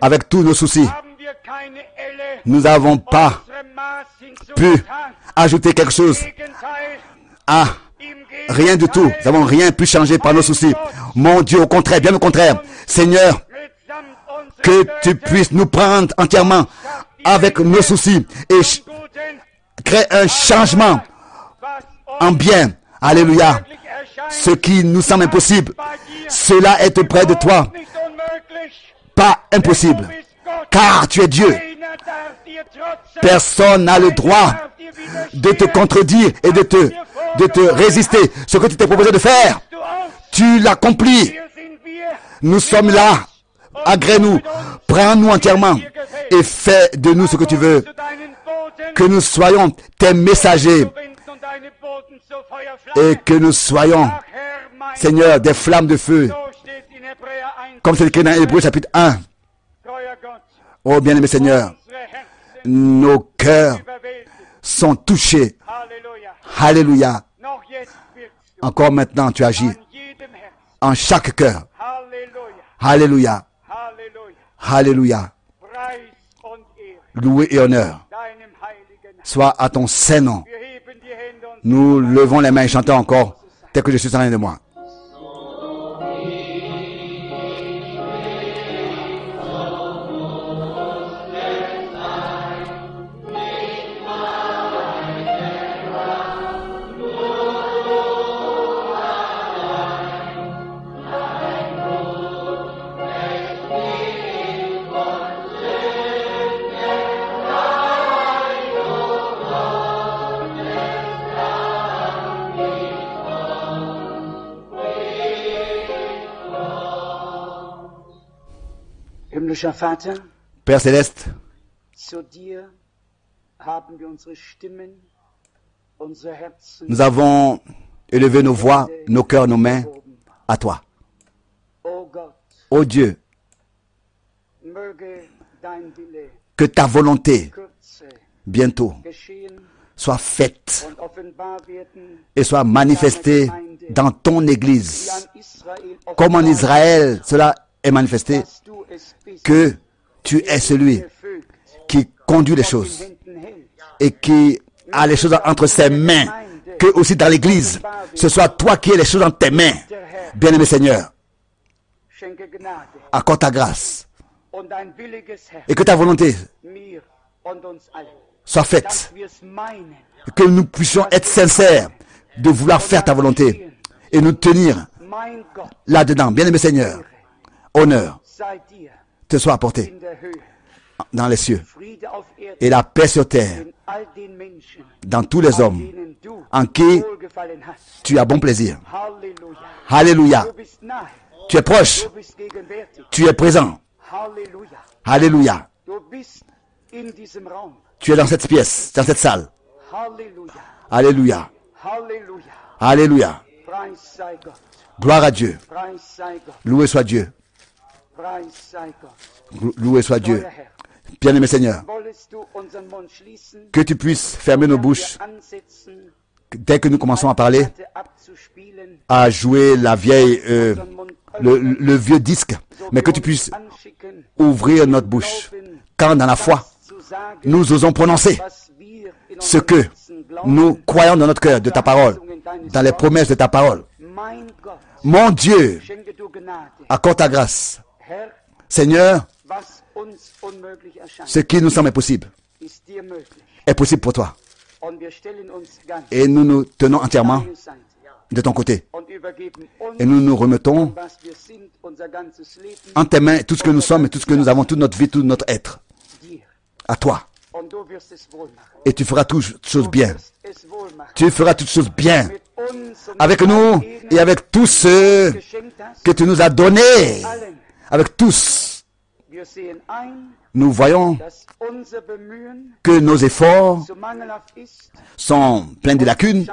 avec tous nos soucis, nous n'avons pas pu ajouter quelque chose à rien du tout. Nous n'avons rien pu changer par nos soucis. Mon Dieu, au contraire, bien au contraire. Seigneur, que tu puisses nous prendre entièrement avec nos soucis et créer un changement en bien. Alléluia. Ce qui nous semble impossible, cela est auprès de toi. Pas impossible. Car tu es Dieu. Personne n'a le droit de te contredire et de te résister. Ce que tu t'es proposé de faire, tu l'accomplis. Nous sommes là. Agrée-nous. Prends-nous entièrement et fais de nous ce que tu veux. Que nous soyons tes messagers et que nous soyons, Seigneur, des flammes de feu. Comme c'est écrit dans Hébreux chapitre 1. Oh bien-aimé Seigneur, nos cœurs sont touchés. Alléluia. Encore maintenant, tu agis en chaque cœur. Alléluia. Alléluia. Loué et honneur soit à ton saint nom. Nous levons les mains et chantons encore, tel que je suis en train de moi. Père Céleste, nous avons élevé nos voix, nos cœurs, nos mains à toi. Ô Dieu, que ta volonté bientôt soit faite et soit manifestée dans ton Église. Comme en Israël, cela est manifesté, que tu es celui qui conduit les choses et qui a les choses entre ses mains, que aussi dans l'Église, ce soit toi qui aies les choses dans tes mains. Bien-aimé Seigneur, accorde ta grâce et que ta volonté soit faite, et que nous puissions être sincères de vouloir faire ta volonté et nous tenir là-dedans. Bien-aimé Seigneur, honneur te soit apporté dans les cieux et la paix sur terre dans tous les hommes en qui tu as bon plaisir. Alléluia. Tu es proche. Tu es présent. Alléluia. Tu es dans cette pièce, dans cette salle. Alléluia. Alléluia. Gloire à Dieu. Loué soit Dieu. Loué soit Dieu. Bien-aimé Seigneur, que tu puisses fermer nos bouches dès que nous commençons à parler, à jouer la vieille, le vieux disque, mais que tu puisses ouvrir notre bouche quand dans la foi nous osons prononcer ce que nous croyons dans notre cœur de ta parole, dans les promesses de ta parole. Mon Dieu, accorde ta grâce. Seigneur, ce qui nous semble impossible est possible pour toi. Et nous nous tenons entièrement de ton côté. Et nous nous remettons en tes mains tout ce que nous sommes et tout ce que nous avons, toute notre vie, tout notre être. À toi. Et tu feras toutes choses bien. Tu feras toutes choses bien. Avec nous et avec tous ceux que tu nous as donnés. Avec tous. Nous voyons que nos efforts sont pleins de lacunes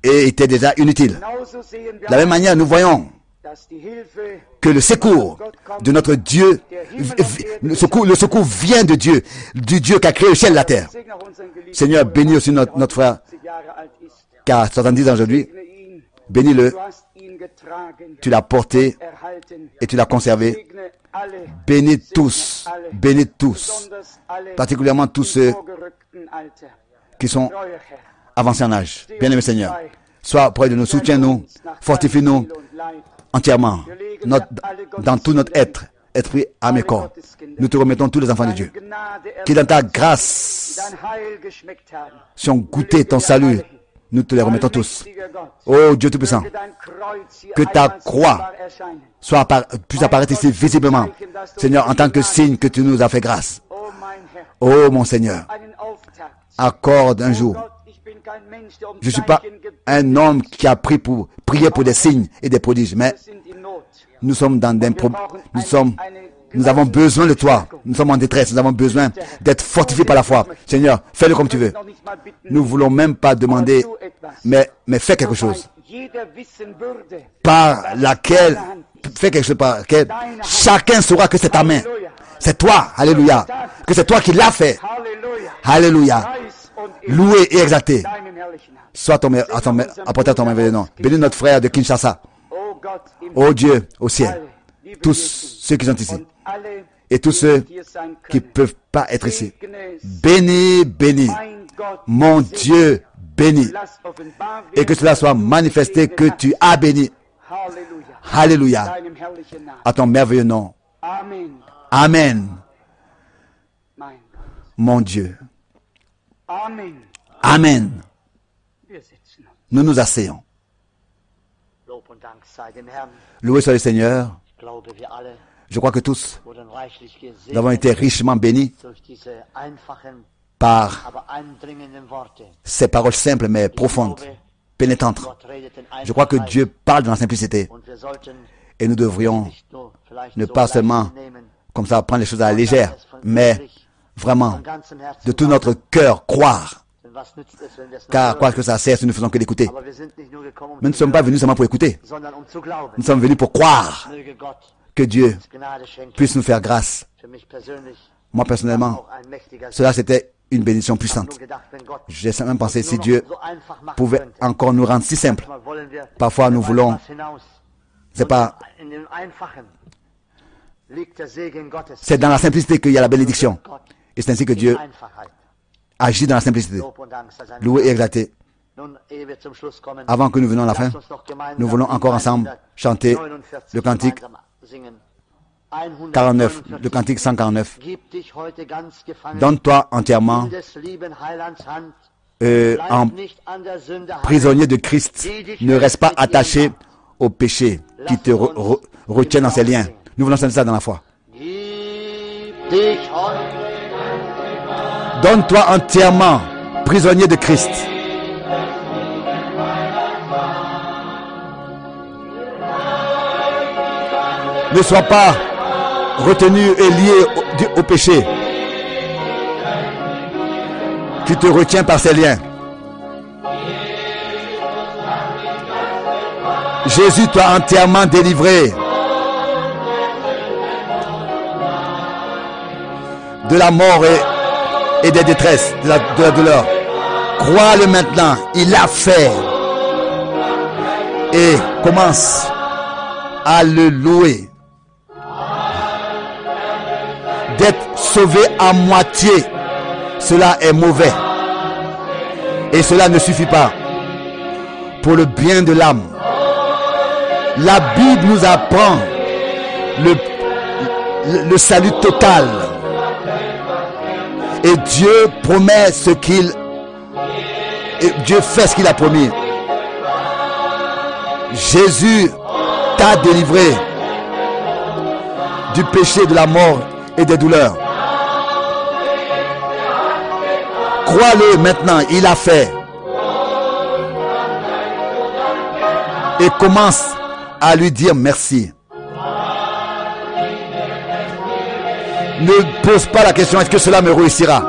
et étaient déjà inutiles. De la même manière, nous voyons que le secours de notre Dieu, le secours vient de Dieu, du Dieu qui a créé le ciel et la terre. Seigneur, bénis aussi notre frère qui a 70 ans aujourd'hui. Bénis-le. Tu l'as porté et tu l'as conservé. Bénis tous, particulièrement tous ceux qui sont avancés en âge. Bien-aimé Seigneur, sois près de nous, soutiens-nous, fortifie-nous entièrement, dans tout notre être, esprit, âme et corps. Nous te remettons tous les enfants de Dieu, qui dans ta grâce, si on goûté ton salut, nous te les remettons tous. Oh Dieu Tout-Puissant, que ta croix puisse apparaître ici visiblement, Seigneur, en tant que signe que tu nous as fait grâce. Oh mon Seigneur, accorde un jour. Je ne suis pas un homme qui a prié pour des signes et des prodiges, mais nous sommes dans des nous avons besoin de toi. Nous sommes en détresse. Nous avons besoin d'être fortifiés par la foi. Seigneur, fais-le comme tu veux. Nous ne voulons même pas demander, mais fais quelque chose. Fais quelque chose par laquelle chacun saura que c'est ta main. C'est toi. Alléluia. Que c'est toi qui l'as fait. Alléluia. Loué et exalté. Sois apporté à ton merveilleux nom. Bénis notre frère de Kinshasa. Oh Dieu, au ciel. Tous ceux qui sont ici. Et tous ceux qui ne peuvent pas être ici. Bénis, bénis. Mon Dieu, bénis. Et que cela soit manifesté que tu as béni. Alléluia. À ton merveilleux nom. Amen. Mon Dieu. Amen. Nous nous asseyons. Loué soit le Seigneur. Je crois que tous, nous avons été richement bénis par ces paroles simples mais profondes, pénétrantes. Je crois que Dieu parle dans la simplicité. Et nous devrions ne pas seulement, comme ça, prendre les choses à la légère, mais vraiment, de tout notre cœur, croire. Car quoi que ça sert si nous ne faisons que d'écouter. Mais nous ne sommes pas venus seulement pour écouter. Nous sommes venus pour croire que Dieu puisse nous faire grâce. Moi personnellement, cela c'était une bénédiction puissante. J'ai même pensé si Dieu pouvait encore nous rendre si simple. Parfois nous voulons, c'est dans la simplicité qu'il y a la bénédiction. Et c'est ainsi que Dieu agit dans la simplicité. Loué et exalté. Avant que nous venions à la fin, nous voulons encore ensemble chanter le cantique 49, le cantique 149. Donne-toi entièrement en prisonnier de Christ. Ne reste pas attaché au péché qui te retient dans ses liens. Nous voulons chanter ça dans la foi. Donne-toi entièrement prisonnier de Christ. Ne sois pas retenu et lié au péché qui te retient par ses liens. Jésus t'a entièrement délivré de la mort et des détresses, de la douleur. Crois-le maintenant, il l'a fait. Et commence à le louer. D'être sauvé à moitié, cela est mauvais. Et cela ne suffit pas pour le bien de l'âme. La Bible nous apprend le salut total. Et Dieu promet Dieu fait ce qu'il a promis. Jésus t'a délivré du péché, de la mort et des douleurs. Crois-le maintenant, il a fait. Et commence à lui dire merci. Ne pose pas la question, est-ce que cela me réussira?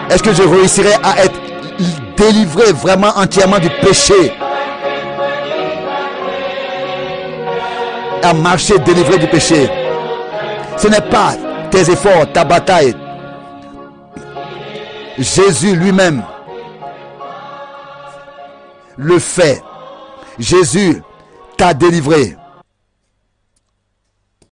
Est-ce que je réussirai à être délivré vraiment entièrement du péché? à marcher délivré du péché. Ce n'est pas tes efforts, ta bataille. Jésus lui-même le fait. Jésus t'a délivré.